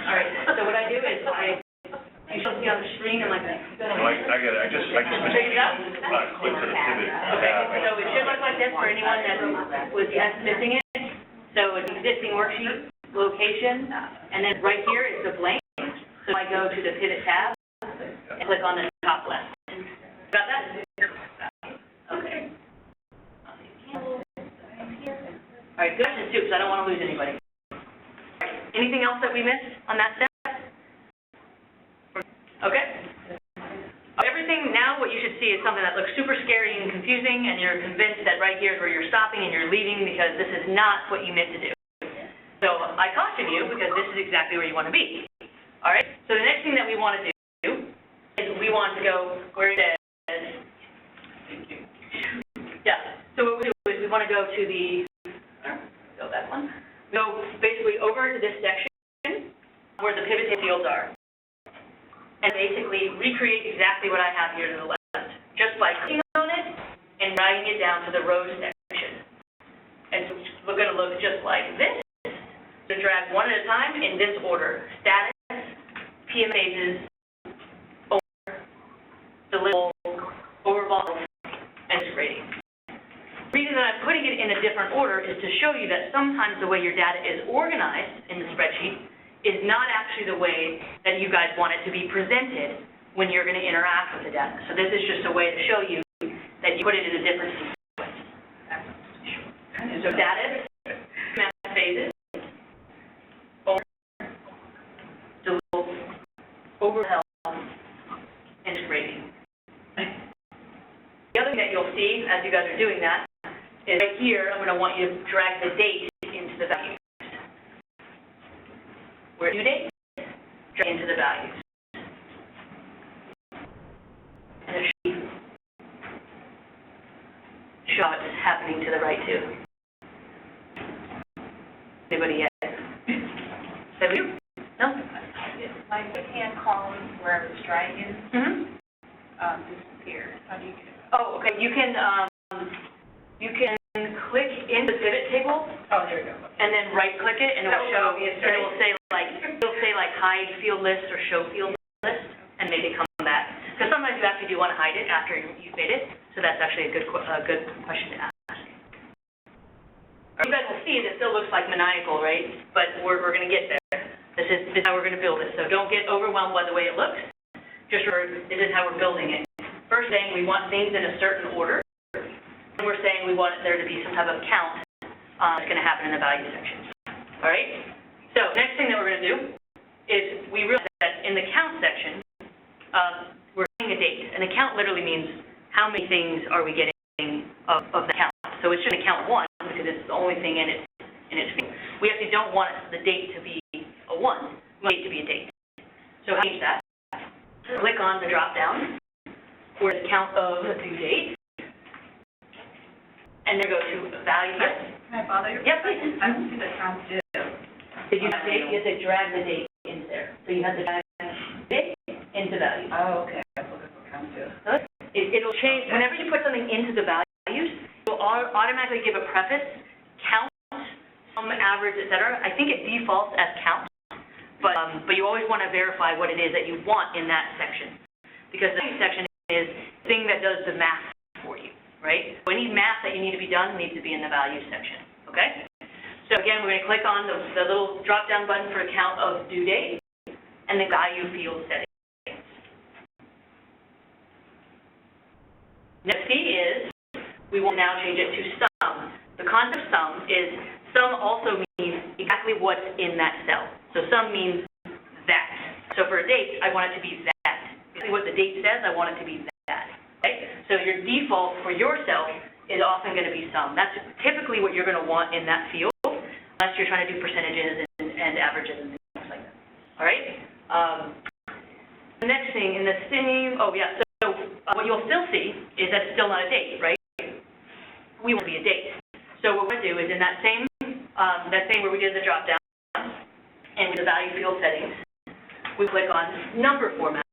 All right, so what I do is you should see on the screen and like that. No, I get it. I just Check it out. click to the pivot Okay, tab. so it should look like this for anyone that was missing it. So it's existing worksheet, location, and then right here is the blank. So I go to the pivot tab and click on the top left. Got that? Okay. All right, good question too, because I don't want to lose anybody. All right, anything else that we missed on that step? thing now, what you should see is something that looks super scary and confusing, and you're convinced that right here is where you're stopping and you're leaving because this is not what you meant to do. So I caution you because this is exactly where you want to be. All right? So the next thing that we want to do is we want to go where it says, yeah, so what we do is we want to go to the, go that one, go basically over to this section where the pivot table fields are, and basically recreate exactly what I have here to the left, just by clicking on it and dragging it down to the rows section. And so we're going to look just like this. So drag one at a time in this order: status, PM phases, over, deliverable, overall, and grading. The reason that I'm putting it in a different order is to show you that sometimes the way your data is organized in the spreadsheet is not actually the way that you guys want it to be presented when you're going to interact with the data. So this is just a way to show you that you put it in a different sequence. So status, math phases, over, deliverable, overhead, and grading. The other thing that you'll see as you guys are doing that is right here, I'm going to want you to drag the date into the values. Where due date, drag into the values. And it should show how it's happening to the right too. Anybody yet? Have you? No? My right-hand column where I was dragging, disappeared. How do you get it? Oh, okay. You can click in the pivot table. Oh, there we go. And then right-click it, and it will show. And it will say like hide field list or show field list, and make it come back. Because sometimes you actually do want to hide it after you've made it, so that's actually a good question to ask. You guys will see it still looks like maniacal, right? But we're going to get there. This is how we're going to build it. So don't get overwhelmed by the way it looks. Just remember, this is how we're building it. First saying we want things in a certain order. And we're saying we want there to be some type of count that's going to happen in the value section. All right? So next thing that we're going to do is we realize that in the count section, we're getting a date. And a count literally means how many things are we getting of the count. So it's just a count 1 because it's the only thing in its field. We actually don't want the date to be a 1. We want it to be a date. So how do you change that? Click on the drop down where the count of the due date. And then go to value. Yes. Can I bother you? Yep, please. I don't see the count due. Did you have date? You have to drag the date into there. So you have to drag date into value. Oh, okay. I was looking for count due. It'll change, whenever you put something into the values, it will automatically give a preface, count, sum, average, etc. I think it defaults as count, but you always want to verify what it is that you want in that section. Because the value section is the thing that does the math for you, right? So any math that you need to be done needs to be in the values section, okay? So again, we're going to click on the little drop-down button for count of due date and the value field settings. Next key is we will now change it to sum. The concept of sum is sum also means exactly what's in that cell. So sum means that. So for a date, I want it to be that. Exactly what the date says, I want it to be that. Okay? So your default for yourself is often going to be sum. That's typically what you're going to want in that field, unless you're trying to do percentages and averages and things like that. All right? The next thing in the same, so what you'll still see is that it's still not a date, right? We want to be a date. So what we're going to do is in that same where we did the drop down and with the value field settings, we click on number format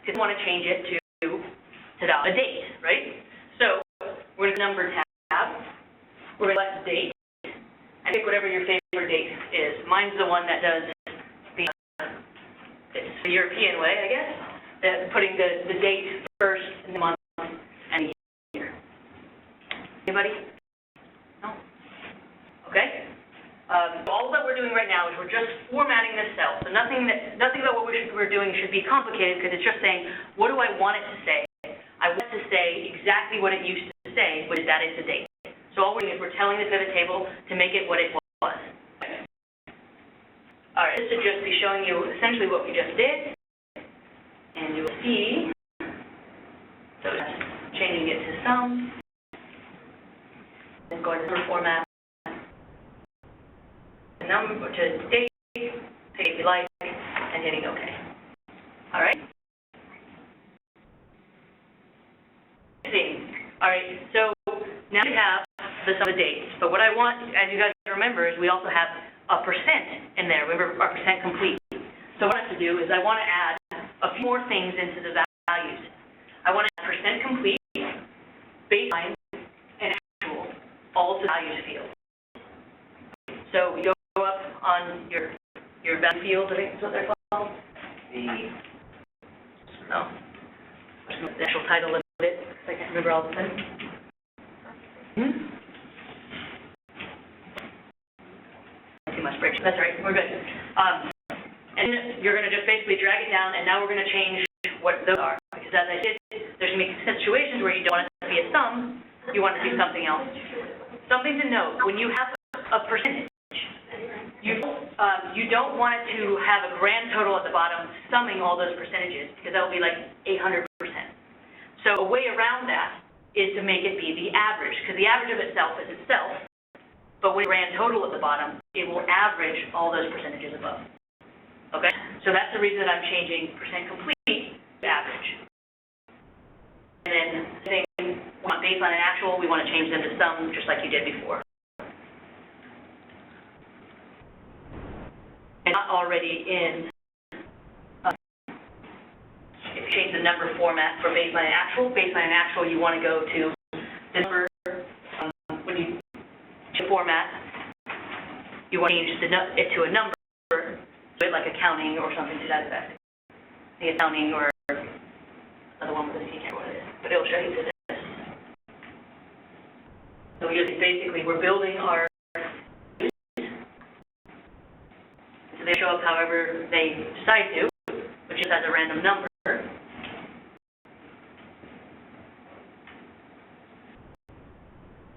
because we want to change it to a date, right? So we're in the number tab. We're going to select date and pick whatever your favorite date is. Mine's the one that does it's the European way, I guess. Putting the date first in the month and the year. Anybody? No? Okay. All that we're doing right now is we're just formatting this cell. So nothing about what we're doing should be complicated because it's just saying, what do I want it to say? I want it to say exactly what it used to say, which is that it's a date. So all we're doing is we're telling the pivot table to make it what it was. All right, this should just be showing you essentially what we just did. And you'll see sum, then going to number format, the number to date, pick if you like, and hitting OK. All right? All right, so now we have the sum of dates, but what I want, as you guys remember, is we also have a percent in there. Remember our percent complete. So what I have to do is I want to add a few more things into the values. I want to add percent complete, baseline, and actual, all to the values field. So we go up on your value field, I think is what they're called. The actual title of it, I can't remember all the time. Too much break. That's right, we're good. And you're going to just basically drag it down, and now we're going to change what those are. Because as I said, there's going to be situations where you don't want it to be a sum, you want it to be something else. Something to note, when you have a percentage, you don't want it to have a grand total at the bottom summing all those percentages, because that will be like 800%. So a way around that is to make it be the average, because the average of itself is itself, but with grand total at the bottom, it will average all those percentages above. Okay? So that's the reason that I'm changing percent complete to average. And then saying we want baseline and actual, we want to change them to sum, just like you did before. And not already in, if you change the number format for baseline and actual, you want to go to the number, when you change format, you want to change it to a number, so like accounting or something to that effect. The accounting or another one with a C, I can't remember what it is, but it'll show you this. So basically, we're building our, so they show up however they decide to, which is as a random number.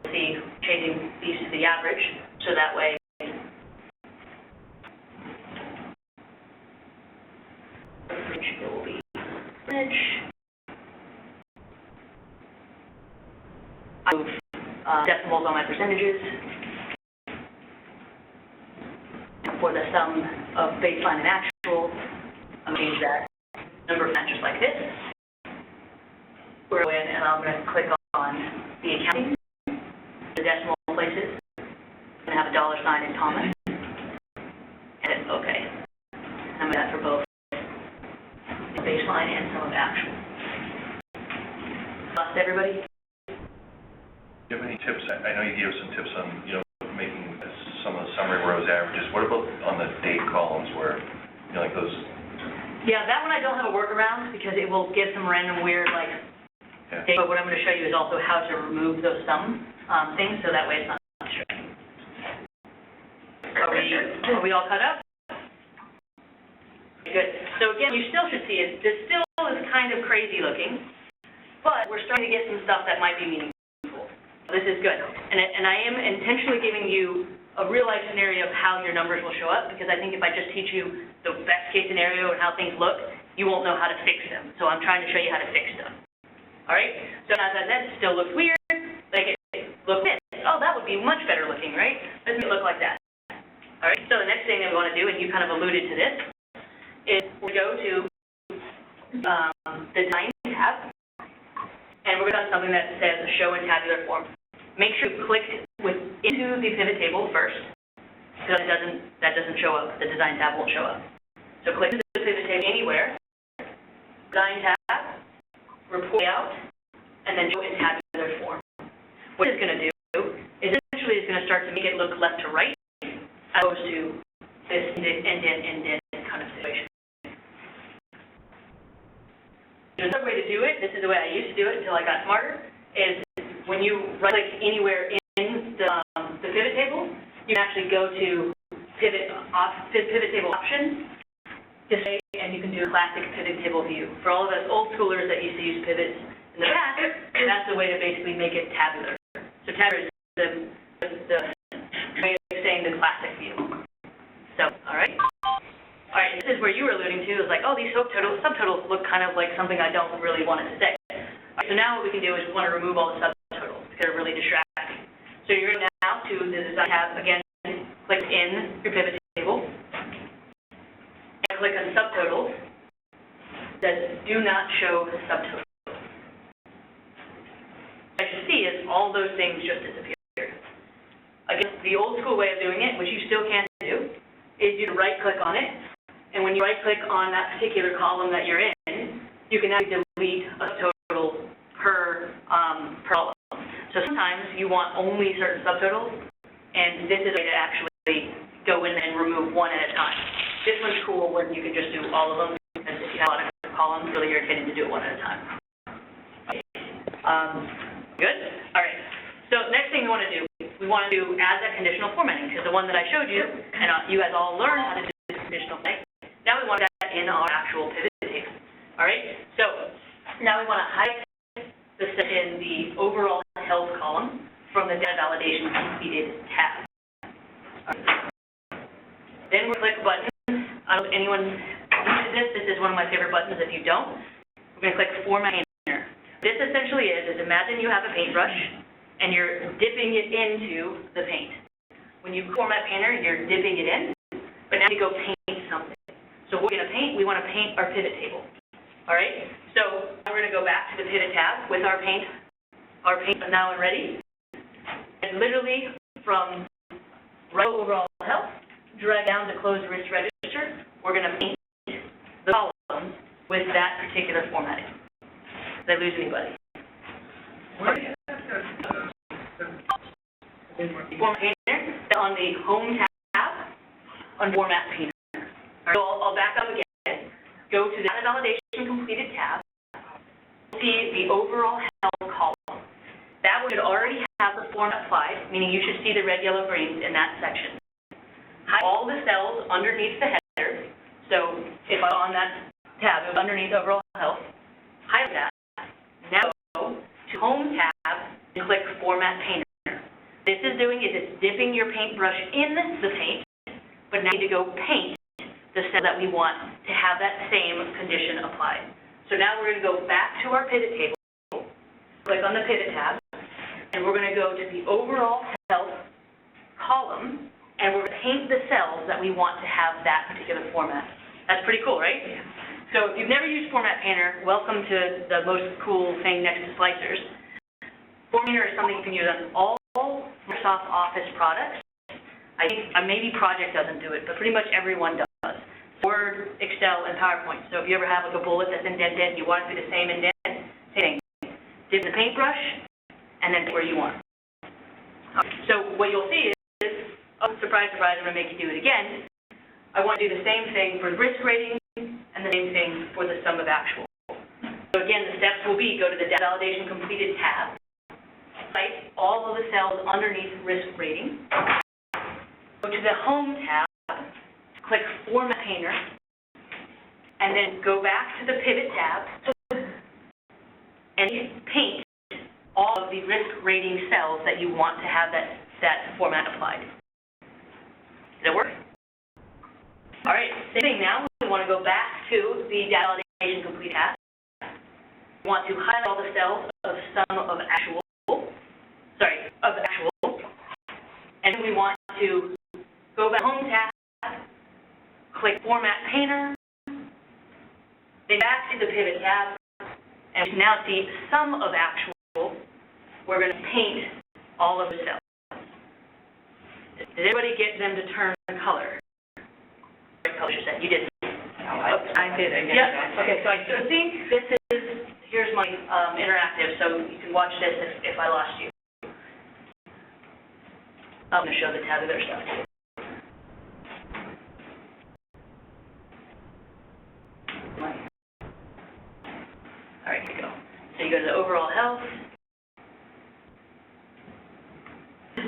See, changing these to the average, so that way it will be percentage. I move decimals on my percentages for the sum of baseline and actual. I'll change that number format just like this. We're going in, and I'm going to click on the accounting, the decimal places. I'm going to have a $sign and comma, and hit OK. I'm going to do that for both baseline and sum of actual. Lost everybody? Do you have any tips? I know you gave us some tips on, making some of the summary rows averages. What about on the date columns where, like those? Yeah, that one I don't have a workaround because it will give some random weird, date. But what I'm going to show you is also how to remove those sum things, so that way it's not straight. Are we all cut up? Good. So again, you still should see it. This still is kind of crazy looking, but we're starting to get some stuff that might be meaningful. This is good. And I am intentionally giving you a real-life scenario of how your numbers will show up, because I think if I just teach you the best-case scenario and how things look, you won't know how to fix them. So I'm trying to show you how to fix them. All right? So as I said, it still looks weird. Like it looks this. Oh, that would be much better looking, right? Let's make it look like that. All right? So the next thing that we want to do, and you kind of alluded to this, is we go to the Design tab, and we're going to have something that says Show in Tabular Form. Make sure you click into the pivot table first, because that doesn't show up. The Design tab won't show up. So click into the pivot table anywhere, Design tab, Report Layout, and then Show in Tabular Form. What it's going to do is essentially it's going to start to make it look left to right, as opposed to this indent kind of situation. There's another way to do it. This is the way I used to do it until I got smarter. Is when you right-click anywhere in the pivot table, you can actually go to pivot table options, display, and you can do a classic pivot table view. For all of us old schoolers that used to use pivots in the past, that's the way to basically make it tabular. So tabular is the way of saying the classic view. So, all right. All right, this is where you were alluding to, is like, oh, these subtotals look kind of like something I don't really want it to say. So now what we can do is we want to remove all the subtotals because they're really distracting. So you're going now to the design tab, again, click in your pivot table, and click on subtotals that do not show the subtotals. What you see is all those things just disappeared. Again, the old school way of doing it, which you still can do, is you right-click on it, and when you right-click on that particular column that you're in, you can actually delete a subtotal per column. So sometimes you want only certain subtotals, and this is a way to actually go in and remove one at a time. This one's cool when you can just do all of them, because if you have a lot of columns, really irritating to do it one at a time. Good? All right. So next thing we want to do, we want to do add that conditional formatting, because the one that I showed you, and you guys all learned how to do conditional formatting. Now we want that in our actual pivot table. All right? So now we want to highlight the step in the overall health column from the data validation completed tab. Then we'll click buttons. I don't know if anyone uses this. This is one of my favorite buttons. If you don't, we're going to click Format Painter. This essentially is imagine you have a paintbrush and you're dipping it into the paint. When you format Painter, you're dipping it in, but now you go paint something. So what we're going to paint, we want to paint our pivot table. All right? So now we're going to go back to the pivot tab with our paint now and ready. And literally from right overall health, drag down to close risk register, we're going to paint the column with that particular formatting. Did I lose anybody? Format Painter, on the Home tab, on Format Painter. All right, so I'll back up again. Go to the Data Validation Completed tab. See the overall health column. That one should already have the format applied, meaning you should see the red, yellow, greens in that section. Highlight all the cells underneath the header. So if I'm on that tab, it was underneath overall health. Highlight that. Now go to Home tab and click Format Painter. This is doing is it's dipping your paintbrush in the paint, but now you need to go paint the cell that we want to have that same condition applied. So now we're going to go back to our pivot table, click on the pivot tab, and we're going to go to the overall health column, and we're going to paint the cells that we want to have that particular format. That's pretty cool, right? So if you've never used Format Painter, welcome to the most cool thing next to slicers. Format Painter is something you can use on all Microsoft Office products. I think maybe Project doesn't do it, but pretty much everyone does. Word, Excel, and PowerPoint. So if you ever have like a bullet that's indented and you want it to be the same indent, same thing. Dip the paintbrush, and then where you want. So what you'll see is, oh, surprise, surprise, I'm going to make you do it again. I want to do the same thing for risk rating and the same thing for the sum of actual. So again, the steps will be go to the Data Validation Completed tab, highlight all of the cells underneath risk rating, go to the Home tab, click Format Painter, and then go back to the Pivot tab and paint all of the risk rating cells that you want to have that format applied. Does it work? All right, same thing now. We want to go back to the Data Validation Complete tab. We want to highlight all the cells of sum of actual, and we want to go back to Home tab, click Format Painter, then back to the Pivot tab, and we now see sum of actual. We're going to paint all of the cells. Did everybody get them to turn the color? What color you said? You didn't. I did. Yeah. Okay. So see, here's my interactive, so you can watch this if I lost you. I'm going to show the tabular stuff too. All right, here we go. So you go to the overall health,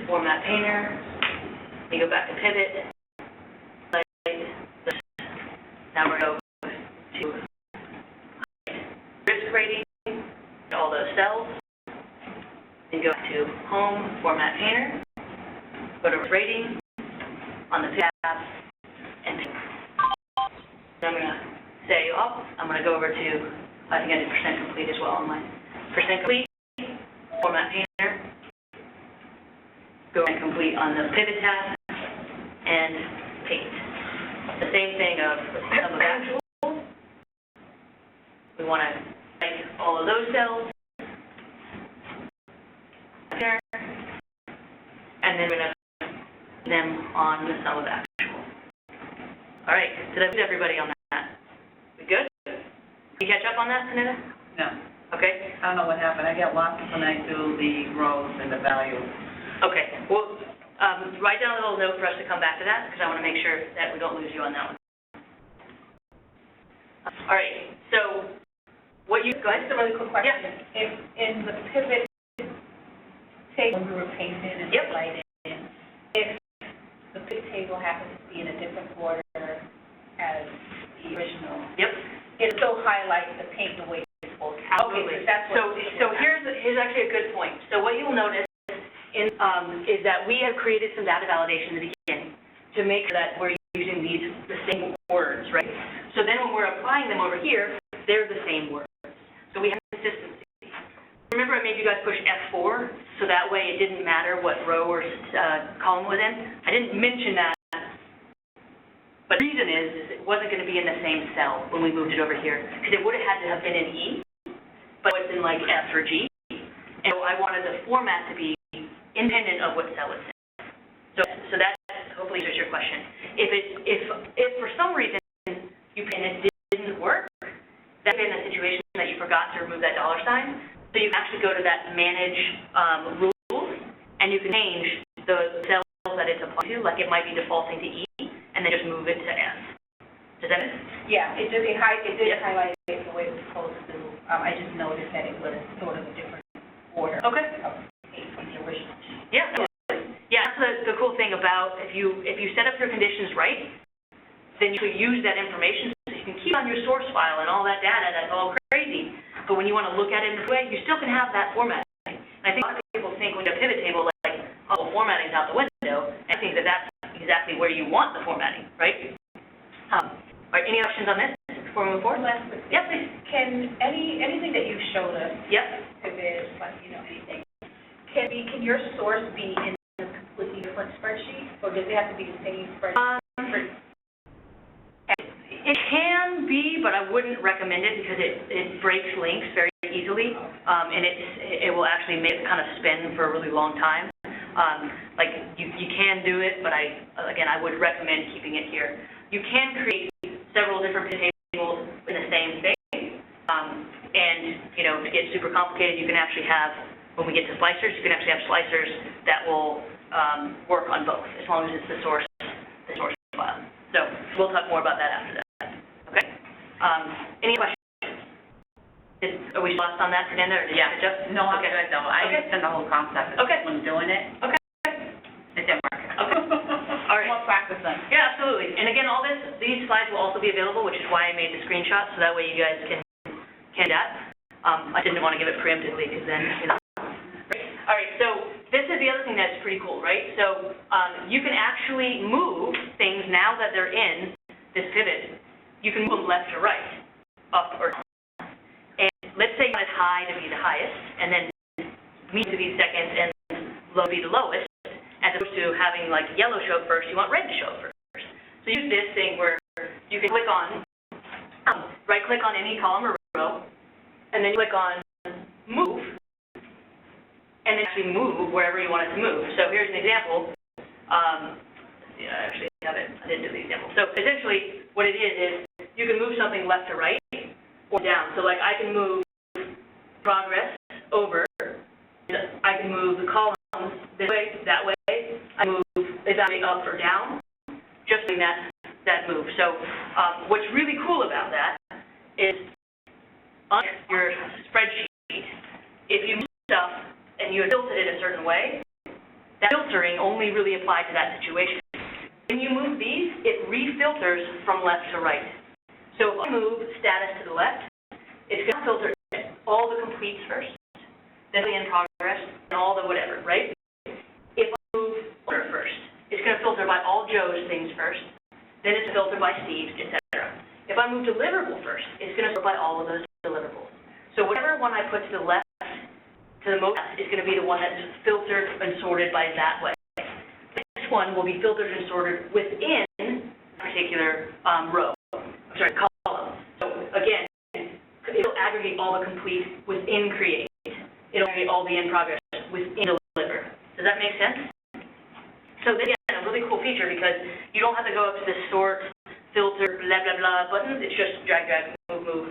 Format Painter, you go back to Pivot, now we're going to go to risk rating, all those cells, then go to Home, Format Painter, go to rating on the tab, and paint. Then I'm going to say, I'm going to go over to, I think I did % complete as well on mine. percent complete, format painter, go and complete on the pivot tab, and paint. The same thing of actual. We want to write all of those cells there, and then we're going to put them on the sum of actual. All right, did I put everybody on that? We good? You catch up on that, Anita? No, Okay. I don't know what happened. I get lost when I do the rows and the values. Okay. Well, write down a little note for us to come back to that, because I want to make sure that we don't lose you on that one. All right. So, what you go ahead. Just a really quick question. Yeah. If in the pivot table we were painting and Yep. highlighting, if the pivot table happens to be in a different order as the original, Yep. it still highlights the paint the way it's supposed to. Absolutely. That's what So here's actually a good point. So what you'll notice is that we have created some data validation in the beginning to make sure that we're using the same words, right? So then when we're applying them over here, they're the same words. So we have consistency. Remember I made you guys push F4, so that way it didn't matter what row or column was in? I didn't mention that, but the reason is it wasn't going to be in the same cell when we moved it over here, because it would have had to have been in E, but it's in like F or G, and so I wanted the format to be independent of what cell it's in. So that hopefully answers your question. If for some reason you and it didn't work, that's in a situation that you forgot to remove that $sign. So you can actually go to that manage rules, and you can change the cells that it's applied to, like it might be defaulting to E, and then just move it to F. Does that make sense? Yeah, it did Yep. highlight it the way it was supposed to. I just noticed that it was sort of a different order Okay. of paint from the original. Yeah. Yeah, that's the cool thing about if you set up your conditions right, then you can use that information so you can keep on your source file and all that data that's all crazy. But when you want to look at it in this way, you still can have that formatting. And I think a lot of people think when you have a pivot table, like, oh, well, formatting's out the window. And I think that that's exactly where you want the formatting, right? All right, any questions on this before we move forward? Last quick thing. Yeah, please. Can anything that you showed us, Yep. pivot, like, anything, can your source be in a completely different spreadsheet, or does it have to be the same spreadsheet? It can be, but I wouldn't recommend it because it breaks links very easily, and it will actually make it kind of spin for a really long time. Like you can do it, but I would recommend keeping it here. You can create several different tables in the same thing, and if it gets super complicated, you can actually have, when we get to splicers, you can actually have splicers that will work on both, as long as it's the source file. So we'll talk more about that after that. Okay? Any questions? Are we lost on that, Fernanda, or did you catch up? No, I'm Okay. good though. I Okay. understand the whole concept. Okay. When doing it, Okay. it didn't work. Okay. All right. More practice then. Yeah, absolutely. And again, these slides will also be available, which is why I made the screenshot, so that way you guys can do that. I didn't want to give it preemptively, because then, All right, so this is the other thing that's pretty cool, right? So you can actually move things now that they're in this pivot. You can move them left to right, up or down. And let's say you want high to be the highest, and then medium to be second, and low to be the lowest, as opposed to having like yellow show up first, you want red to show up first. So use this thing where you can click on, right-click on any column or row, and then you click on move, and then actually move wherever you want it to move. So here's an example. I actually have it. I didn't do the example. So essentially, what it is you can move something left to right or down. So like I can move progress over. I can move the columns this way, that way. I move exactly up or down, just doing that move. So what's really cool about that is on your spreadsheet, if you move stuff and you have filtered it a certain way, that filtering only really applies to that situation. When you move these, it refilters from left to right. So if I move status to the left, it's going to filter all the completes first, then the in progress, and all the whatever, right? If I move order first, it's going to filter by all Joe's things first, then it's filtered by Steve's, etc. If I move deliverable first, it's going to filter by all of those deliverables. So whatever one I put to the left to the most is going to be the one that's filtered and sorted by that way. This one will be filtered and sorted within a particular column. So again, it'll aggregate all the complete within create. It'll aggregate all the in progress within deliver. Does that make sense? So this is a really cool feature because you don't have to go up to the sort, filter, blah, blah, blah buttons. It's just drag, drag, move, move.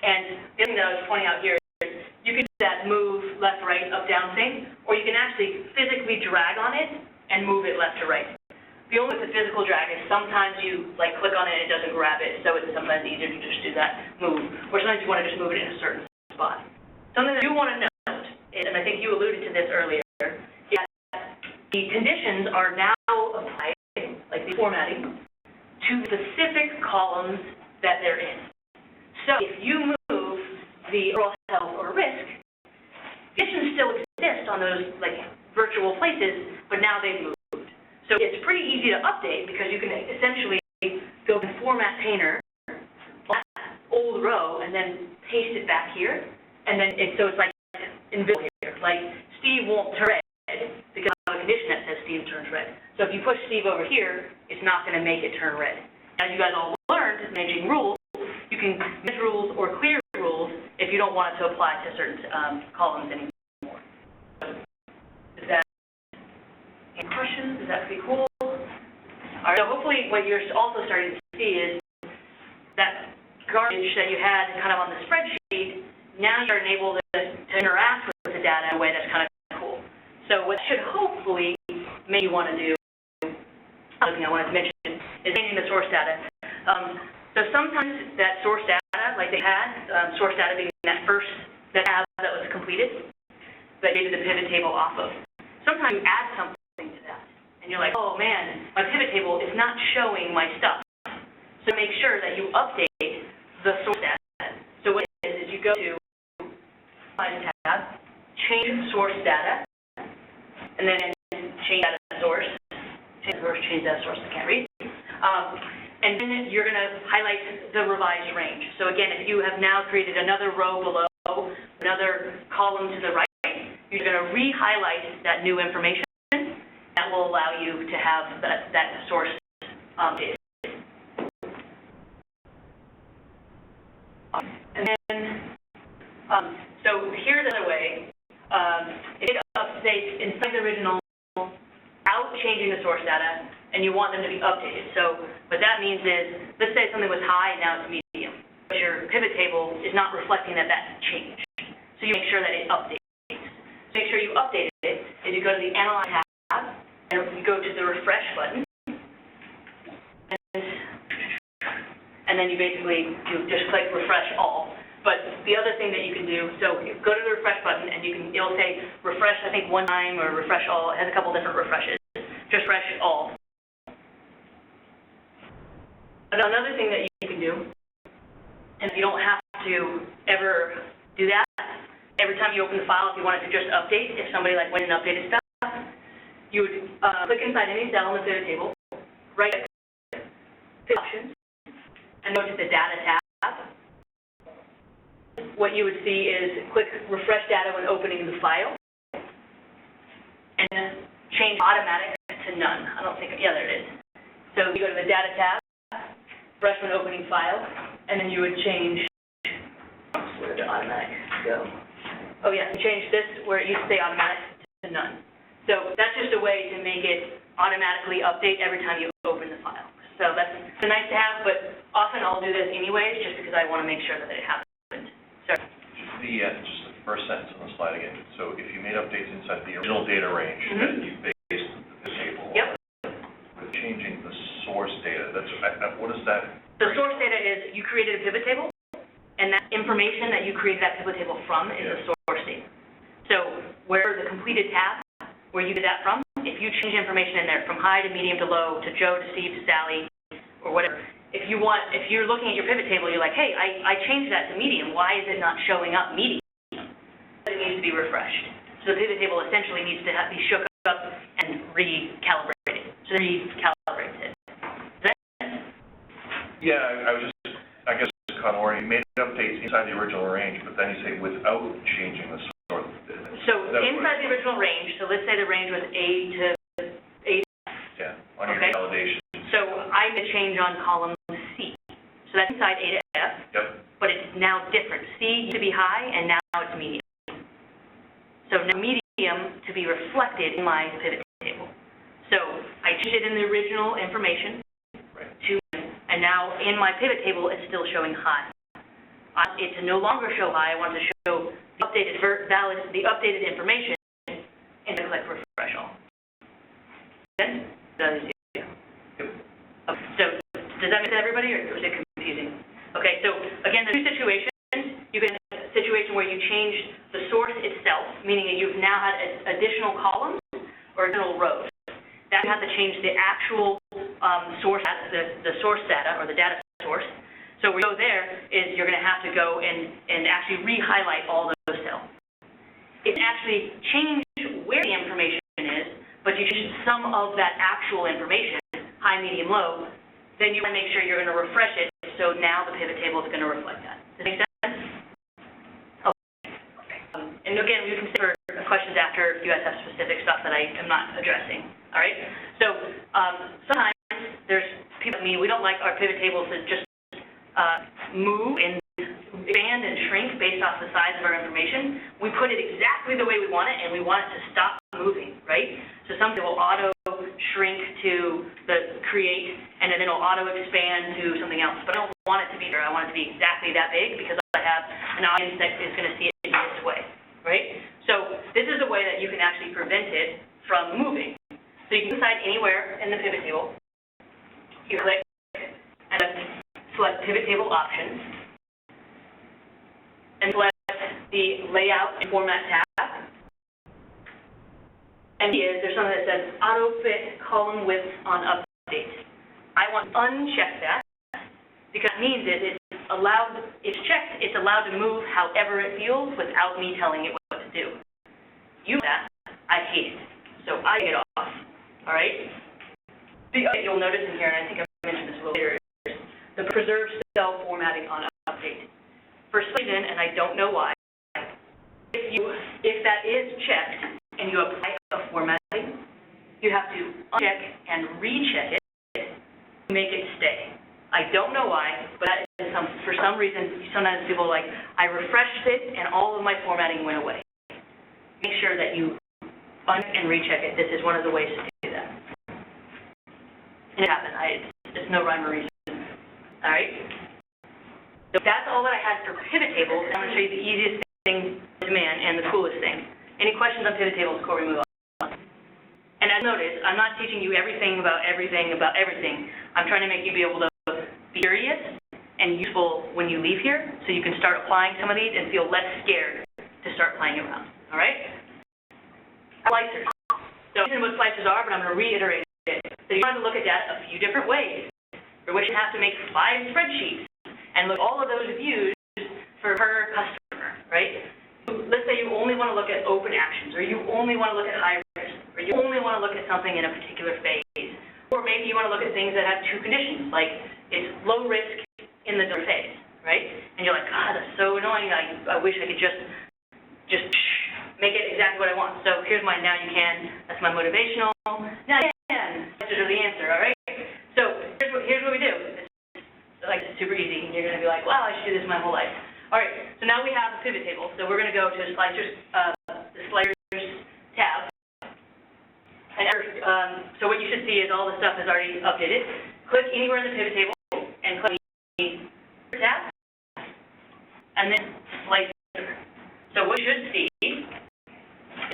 And the other thing that I was pointing out here is you can do that move left, right, up, down thing, or you can actually physically drag on it and move it left to right. The only with the physical drag is sometimes you click on it and it doesn't grab it, so it's sometimes easier to just do that move. Or sometimes you want to just move it in a certain spot. Something that you want to note, and I think you alluded to this earlier, is that the conditions are now applied, like the formatting, to specific columns that they're in. So if you move the overall health or risk, conditions still exist on those virtual places, but now they've moved. So it's pretty easy to update because you can essentially go to Format Painter, old row, and then paste it back here, and then so it's invisible here. Like Steve won't turn red because I have a condition that says Steve turns red. So if you push Steve over here, it's not going to make it turn red. As you guys all learned, managing rules, you can manage rules or clear rules if you don't want it to apply to certain columns anymore. Is that any questions? Is that pretty cool? All right, so hopefully what you're also starting to see is that garbage that you had kind of on the spreadsheet, now you're enabled to interact with the data in a way that's kind of cool. So what should hopefully make you want to do, another thing I wanted to mention, is changing the source data. So sometimes that source data, like they had, source data being that tab that was completed, that you did the pivot table off of. Sometimes you add something to that, and you're like, oh man, my pivot table is not showing my stuff. So make sure that you update the source data. So what it is you go to Find tab, change source data, and then change data source. Change data source, I can't read. And then you're going to highlight the revised range. So again, if you have now created another row below, another column to the right, you're going to re-highlight that new information. That will allow you to have that source data. And then, so here's another way. It updates inside the original without changing the source data, and you want them to be updated. So what that means is, let's say something was high, now it's medium. But your pivot table is not reflecting that changed. So you make sure that it updates. So make sure you update it is you go to the Analyze tab, and you go to the Refresh button. And then you basically just click Refresh All. But the other thing that you can do, so you go to the Refresh button, and it'll say Refresh, I think, one time, or Refresh All. It has a couple different refreshes. Just Refresh All. Another thing that you can do, and you don't have to ever do that, every time you open the file, if you want it to just update, if somebody went and updated stuff, you would click inside any cell in the pivot table, right click Options, and go to the Data tab. What you would see is click Refresh Data when opening the file, and then change Automatic to None. I don't think, yeah, there it is. So you go to the Data tab, Refresh when opening file, and then you would change, where did the Automatic go? Oh yeah, change this where it used to say Automatic to None. So that's just a way to make it automatically update every time you open the file. So it's nice to have, but often I'll do this anyways, just because I want to make sure that it happened. So Just the first sentence on the slide again. So if you made updates inside the original data range that you based the table on, with changing the source data, what is that? The source data is you created a pivot table, and that information that you created that pivot table from is the source data. So where the completed tab, where you did that from, if you change information in there from high to medium to low to Joe to Steve to Sally or whatever, if you're looking at your pivot table, you're like, hey, I changed that to medium. Why is it not showing up medium? It needs to be refreshed. So the pivot table essentially needs to be shook up and recalibrated. So recalibrates it. Is that sense? Yeah, I guess, Conor, you made updates inside the original range, but then you say without changing the source data. So original range, so let's say the range was A to A. Yeah, on your Okay. validation. So I made a change on column C. So that's inside A to F, Yep. but it's now different. C used to be high, and now it's medium. So now medium to be reflected in my pivot table. So I changed it in the original information Right. to, and now in my pivot table, it's still showing high. I want it to no longer show high. I want it to show the updated the updated information, and I click refresh all. Then, does it? Yep. So does that make sense to everybody, or was it confusing? Okay, so again, there's two situations. You can have a situation where you change the source itself, meaning that you've now had additional columns or additional rows. That you have to change the actual source, the source data or the data source. So where you go there is you're going to have to go and actually re-highlight all those cells. It actually changed where the information is, but you change some of that actual information, high, medium, low, then you want to make sure you're going to refresh it, so now the pivot table is going to reflect that. Does that make sense? Okay. And again, we can stay for questions after if you guys have specific stuff that I am not addressing. All right? So sometimes there's people like me, we don't like our pivot tables to just move and expand and shrink based off the size of our information. We put it exactly the way we want it, and we want it to stop moving, right? So something will auto shrink to the create, and then it'll auto expand to something else. But I don't want it to be there. I want it to be exactly that big because I have an audience that is going to see it in this way, right? So this is a way that you can actually prevent it from moving. So you can decide anywhere in the pivot table. You click and select pivot table options, and select the layout and format tab. And there's something that says auto fit column width on update. I want to uncheck that because it means it's allowed, it's checked, it's allowed to move however it feels without me telling it what to do. You know that, I hate it. So I take it off. All right? The other thing you'll notice in here, and I think I mentioned this a little later, is the preserve cell formatting on update. For some reason, and I don't know why, if that is checked and you apply a formatting, you have to uncheck and recheck it to make it stay. I don't know why, but that is for some reason, sometimes people are like, I refreshed it and all of my formatting went away. Make sure that you uncheck and recheck it. This is one of the ways to do that. And it happened. It's no rhyme or reason. All right? So that's all that I had for pivot tables. I'm going to show you the easiest thing to man and the coolest thing. Any questions on pivot tables before we move on? And as noted, I'm not teaching you everything about everything. I'm trying to make you be able to be curious and useful when you leave here, so you can start applying some of these and feel less scared to start playing around. All right? Slicers. So I don't know what slicers are, but I'm going to reiterate it. So you want to look at data a few different ways, for which you have to make 5 spreadsheets and look at all of those views per customer, right? Let's say you only want to look at open actions, or you only want to look at high risk, or you only want to look at something in a particular phase. Or maybe you want to look at things that have 2 conditions, like it's low risk in the different phase, right? And you're like, God, that's so annoying. I wish I could just make it exactly what I want. So here's my now you can. That's my motivational. Now you can. That's the answer, all right? So here's what we do. It's super easy, and you're going to be like, wow, I should do this my whole life. All right, so now we have a pivot table. So we're going to go to the Slicers tab. And so what you should see is all the stuff is already updated. Click anywhere in the pivot table and click the tab, and then Slicer. So what you should see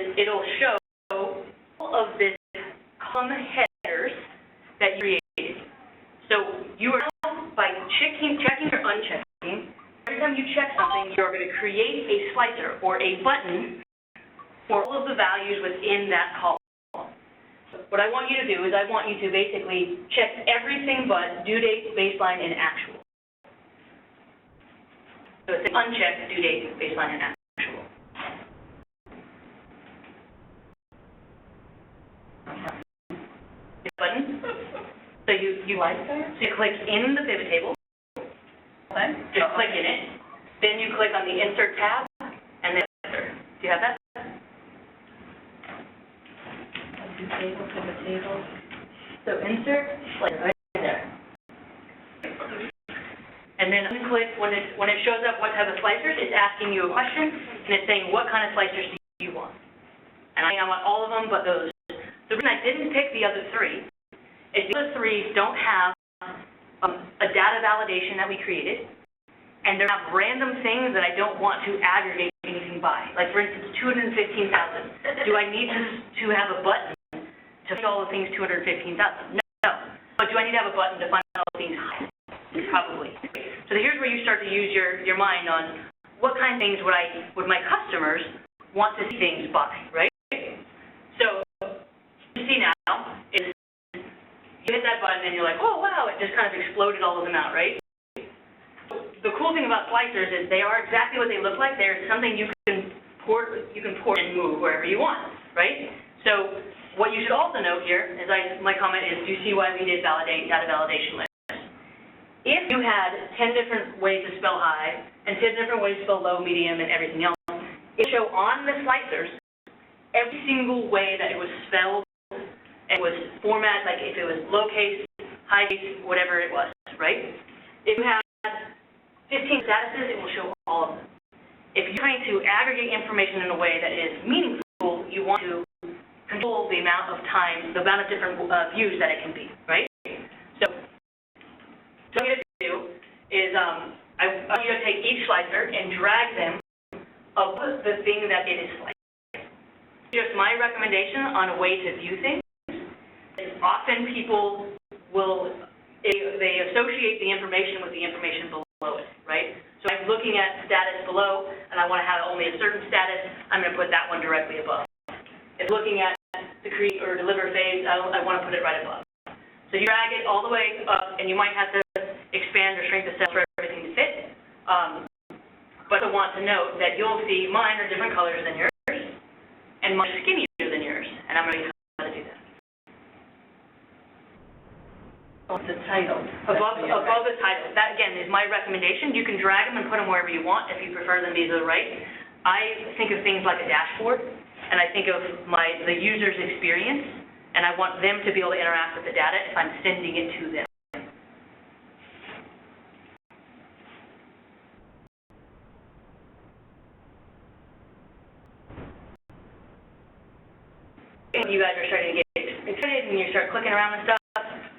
is it'll show all of this column headers that you created. So you are now, by checking or unchecking, every time you check something, you're going to create a slicer or a button for all of the values within that column. What I want you to do is I want you to basically check everything but due date, baseline, and actual. So it's uncheck, due date, baseline, and actual. Button. So you click in the pivot table. Okay. Just click in it. Then you click on the insert tab and then insert. Do you have that? table, pivot table. So insert, like right there. And then unclick, when it shows up what type of slicers, it's asking you a question, and it's saying, what kind of slicers do you want? And I want all of them but those. The reason I didn't pick the other three is the other three don't have a data validation that we created, and they have random things that I don't want to aggregate anything by. Like, for instance, 215,000. Do I need to have a button to find all the things 215,000? No. But do I need to have a button to find all the things high? Probably. So here's where you start to use your mind on what kind of things would my customers want to see things by, right? So what you see now is you hit that button and you're like, oh wow, it just kind of exploded all of them out, right? The cool thing about slicers is they are exactly what they look like. They're something you can port and move wherever you want, right? So what you should also note here is my comment is, do you see why we did data validation list? If you had 10 different ways to spell high and 10 different ways to spell low, medium, and everything else, it would show on the slicers every single way that it was spelled and was formatted, like if it was lowercase, high case, whatever it was, right? If you had 15 statuses, it will show all of them. If you're trying to aggregate information in a way that is meaningful, you want to control the amount of time, the amount of different views that it can be, right? So what I'm going to do is I want you to take each slicer and drag them above the thing that it is sliced. Just my recommendation on a way to view things is often people they associate the information with the information below it, right? So I'm looking at status below and I want to have only a certain status, I'm going to put that one directly above. If looking at the create or deliver phase, I want to put it right above. So you drag it all the way up, and you might have to expand or shrink the cell for everything to fit. But I want to note that you'll see mine are different colors than yours, and mine are skinnier than yours, and I'm going to show you how to do that. The title. Above the title. That, again, is my recommendation. You can drag them and put them wherever you want if you prefer them to the right. I think of things like a dashboard, and I think of the user's experience, and I want them to be able to interact with the data if I'm sending it to them. If you guys are starting to get excited and you start clicking around and stuff,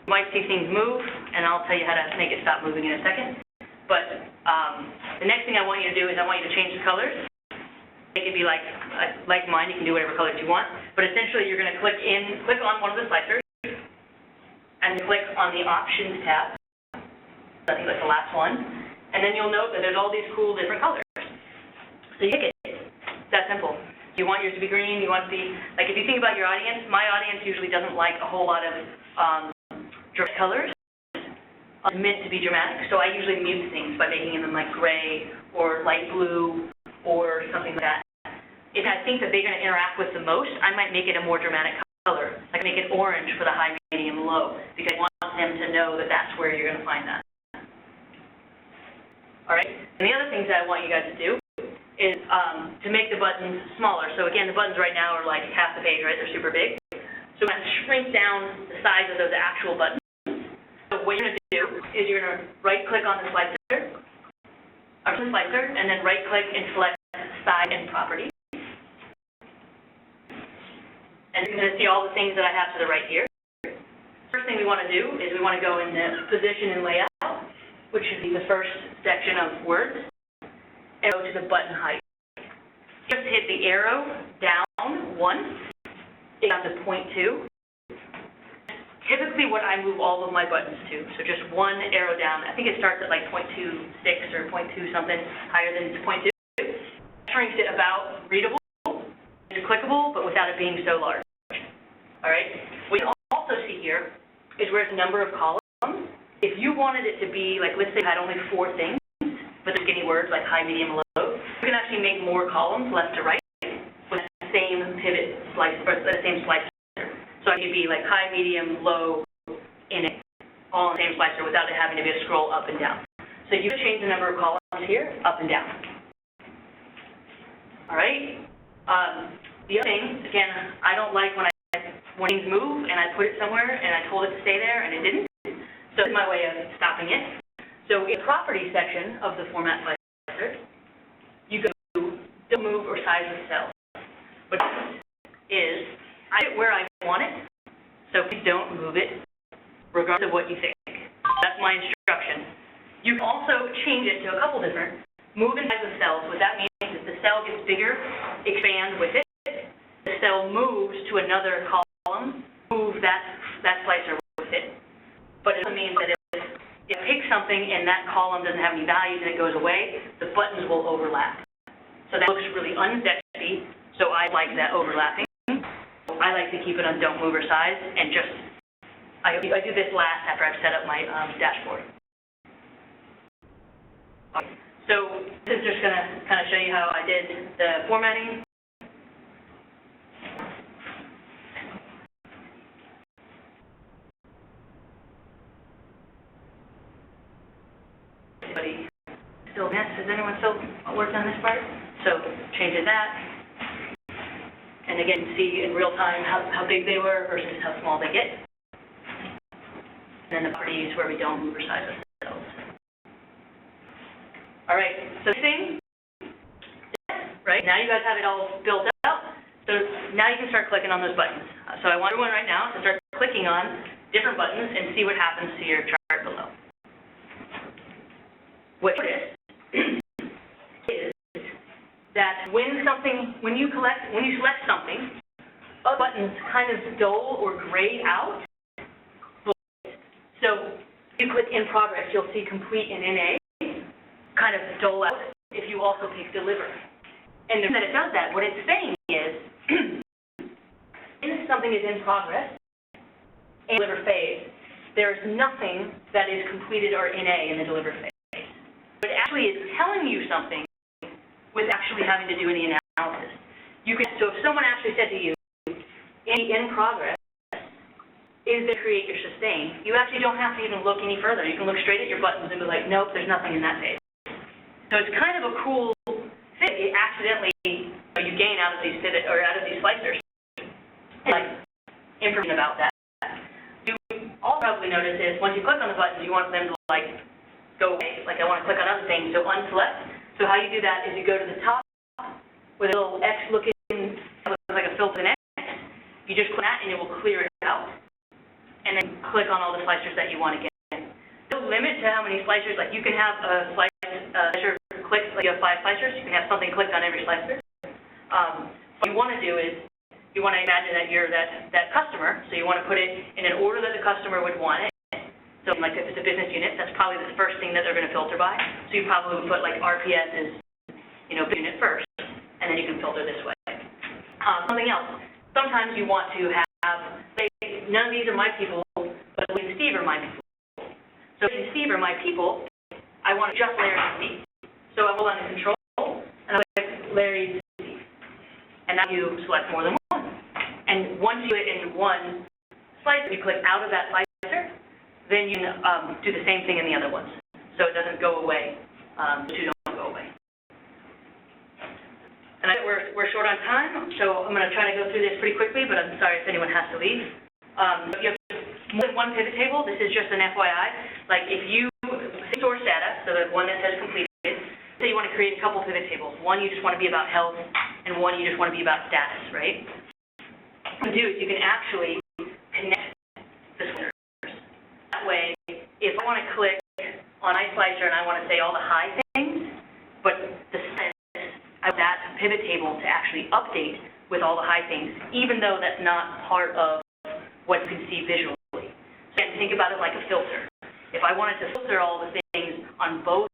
you might see things move, and I'll tell you how to make it stop moving in a second. But the next thing I want you to do is I want you to change the colors. It could be like mine, you can do whatever colors you want, but essentially you're going to click on one of the slicers, and click on the Options tab. I think that's the last one, and then you'll note that there's all these cool different colors. So you pick it. It's that simple. You want yours to be green, you want it to be, like if you think about your audience, my audience usually doesn't like a whole lot of dramatic colors. It's meant to be dramatic, so I usually mute things by making them like gray or light blue or something like that. If I think that they're going to interact with the most, I might make it a more dramatic color. I can make it orange for the high, medium, low, because I want them to know that that's where you're going to find that. All right? And the other things that I want you guys to do is to make the buttons smaller. So again, the buttons right now are like half the page, right? They're super big. So I'm going to shrink down the size of those actual buttons. So what you're going to do is you're going to right-click on the slicer, and then right-click and select Size and Property. And you're going to see all the things that I have to the right here. First thing we want to do is we want to go in the Position and Layout, which should be the first section of words, and go to the button height. Just hit the arrow down once, down to 0.2. Typically what I move all of my buttons to, so just one arrow down. I think it starts at like 0.26 or 0.2 something, higher than 0.2. Shrinks it about readable. It's clickable, but without it being so large. All right? What you also see here is where it's number of columns. If you wanted it to be, like let's say you had only 4 things, but they're skinny words like high, medium, low, you can actually make more columns left to right with the same pivot slice, or the same slicer. So it could be like high, medium, low in it, all in the same slicer without it having to be a scroll up and down. So you can change the number of columns here, up and down. All right? The other thing, again, I don't like when I when things move and I put it somewhere and I told it to stay there and it didn't. So it's my way of stopping it. So in the property section of the format slicer, you go to don't move or size of cell. What is, I put it where I want it, so please don't move it, regardless of what you think. That's my instruction. You can also change it to a couple different, move and size of cells. What that means is the cell gets bigger, expand with it. The cell moves to another column, move that slicer with it. But it means that if it picks something and that column doesn't have any values and it goes away, the buttons will overlap. So that looks really unsexy, so I like that overlapping. I like to keep it on don't move or size, and just, I do this last after I've set up my dashboard. Okay. So this is just going to kind of show you how I did the formatting. Anybody still mess? Has anyone still worked on this part? So changes that. And again, see in real time how big they were versus how small they get. And then the properties where we don't move or size of cells. All right, so thing, right, now you guys have it all built out. So now you can start clicking on those buttons. So I want everyone right now to start clicking on different buttons and see what happens to your chart below. What you notice is that when you select something, other buttons kind of dull or gray out. So if you click in progress, you'll see complete and NA kind of dull out if you also pick deliver. And the reason that it does that, what it's saying is, if something is in progress and deliver phase, there's nothing that is completed or NA in the deliver phase. But it actually is telling you something with actually having to do any analysis. So if someone actually said to you, in progress, is to create your sustain, you actually don't have to even look any further. You can look straight at your buttons and be like, nope, there's nothing in that phase. So it's kind of a cool thing. It accidentally, you gain out of these pivot or out of these slicers, like information about that. You all probably notice is once you click on the buttons, you want them to like go away. Like I want to click on other things, so unselect. So how you do that is you go to the top with a little X looking, like a filter X. You just click that and it will clear it out. And then click on all the slicers that you want to get in. No limit to how many slicers, like you can have a slicer click, like you have 5 slicers, you can have something clicked on every slicer. What you want to do is, you want to imagine that you're that customer, so you want to put it in an order that the customer would want it. So like if it's a business unit, that's probably the first thing that they're going to filter by. So you probably would put like RPS as, unit first, and then you can filter this way. Something else, sometimes you want to have, say, none of these are my people, but Lee and Steve are my people. So Lee and Steve are my people, I want to just Larry and Steve. So I hold on to control, and I click Larry and Steve. And now you select more than one. And once you do it in one slicer, you click out of that slicer, then you can do the same thing in the other ones. So it doesn't go away, the two don't go away. And I think we're short on time, so I'm going to try to go through this pretty quickly, but I'm sorry if anyone has to leave. If you have more than one pivot table, this is just an FYI. Like if you source data, so the one that says completed, say you want to create a couple pivot tables. One you just want to be about health, and one you just want to be about status, right? What you can do is you can actually connect the slicers. That way, if I want to click on iSlicer and I want to say all the high things, but the status, I want that pivot table to actually update with all the high things, even though that's not part of what you can see visually. So again, think about it like a filter. If I wanted to filter all the things on both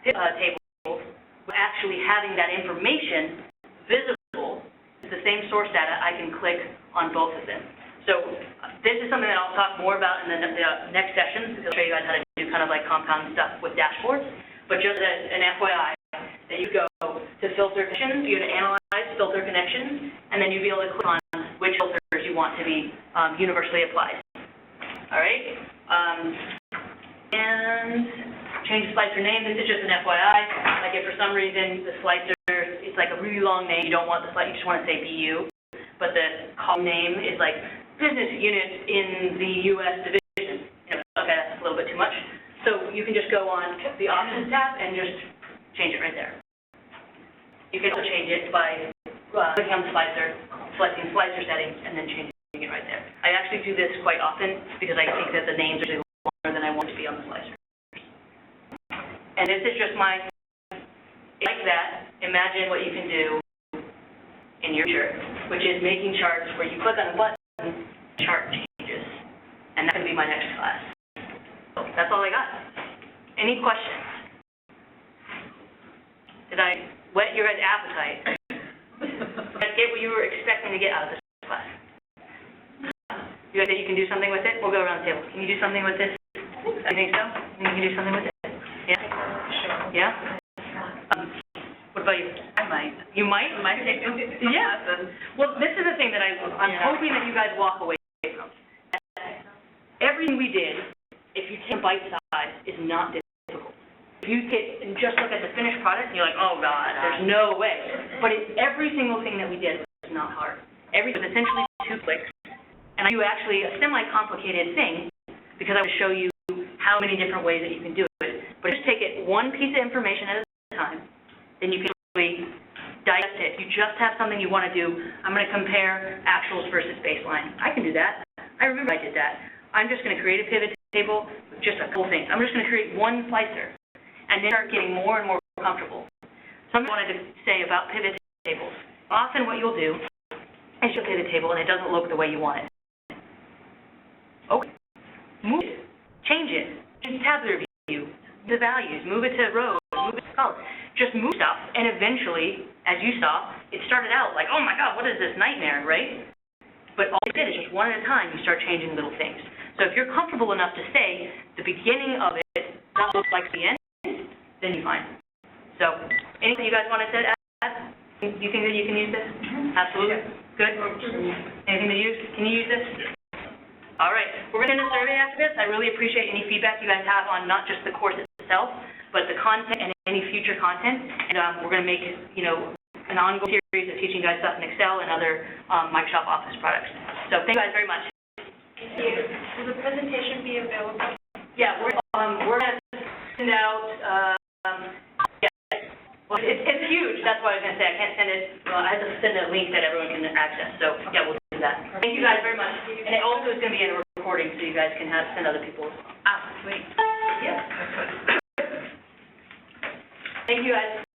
tables, actually having that information visible, it's the same source data, I can click on both of them. So this is something that I'll talk more about in the next sessions, because I'll show you guys how to do kind of like compound stuff with dashboards. But just as an FYI, that you go to filter connections, you go to analyze filter connections, and then you'll be able to click on which filters you want to be universally applied. All right? And change the slicer name. This is just an FYI. Like if for some reason the slicer, it's like a really long name, you don't want the slicer, you just want to say BU, but the column name is like business unit in the U.S. division. Okay, that's a little bit too much. So you can just go on the Options tab and just change it right there. You can also change it by clicking on the slicer, selecting slicer settings, and then changing it right there. I actually do this quite often because I think that the names are longer than I want to be on the slicer. And this is just like that, imagine what you can do in your chart, which is making charts where you click on a button, chart changes. And that's going to be my next class. So that's all I got. Any questions? Did I whet your guys' appetite? Did I get what you were expecting to get out of this class? You guys think you can do something with it? We'll go around the table. Can you do something with this? I think so. You can do something with it? Yeah? Sure. Yeah? What about you? I might. You might? I might take some Yeah. lessons. Well, this is the thing that I'm hoping that you guys walk away from. Everything we did, if you take bite size, is not difficult. If you just look at the finished product, and you're like, oh God, there's no way. But every single thing that we did was not hard. Everything was essentially 2 clicks. And I do actually a semi-complicated thing because I will show you how many different ways that you can do it. But just take it one piece of information at a time, then you can really digest it. If you just have something you want to do, I'm going to compare actuals versus baseline. I can do that. I remember I did that. I'm just going to create a pivot table with just a couple things. I'm just going to create one slicer and then start getting more and more comfortable. Something I wanted to say about pivot tables. Often what you'll do is you'll pivot table and it doesn't look the way you want it. Okay. Move it. Change it. Change tabular view. The values. Move it to rows. Move it to columns. Just move stuff, and eventually, as you saw, it started out like, oh my God, what is this nightmare, right? But all you did is just one at a time, you start changing little things. So if you're comfortable enough to say the beginning of it not looks like the end, then you're fine. So anything you guys want to add? You think that you can use this? Absolutely. Good. Anything to use? Can you use this? All right. We're going to end a survey after this. I really appreciate any feedback you guys have on not just the course itself, but the content and any future content. And we're going to make, an ongoing series of teaching you guys stuff in Excel and other Microsoft Office products. So thank you guys very much. Thank you. Will the presentation be available? Yeah, we're going to send out, well, it's huge. That's what I was going to say. I can't send it, I have to send a link that everyone can access. So, yeah, we'll do that. Thank you guys very much. And it also is going to be in a recording so you guys can send other people as well. Ah, sweet. Yeah. Thank you guys.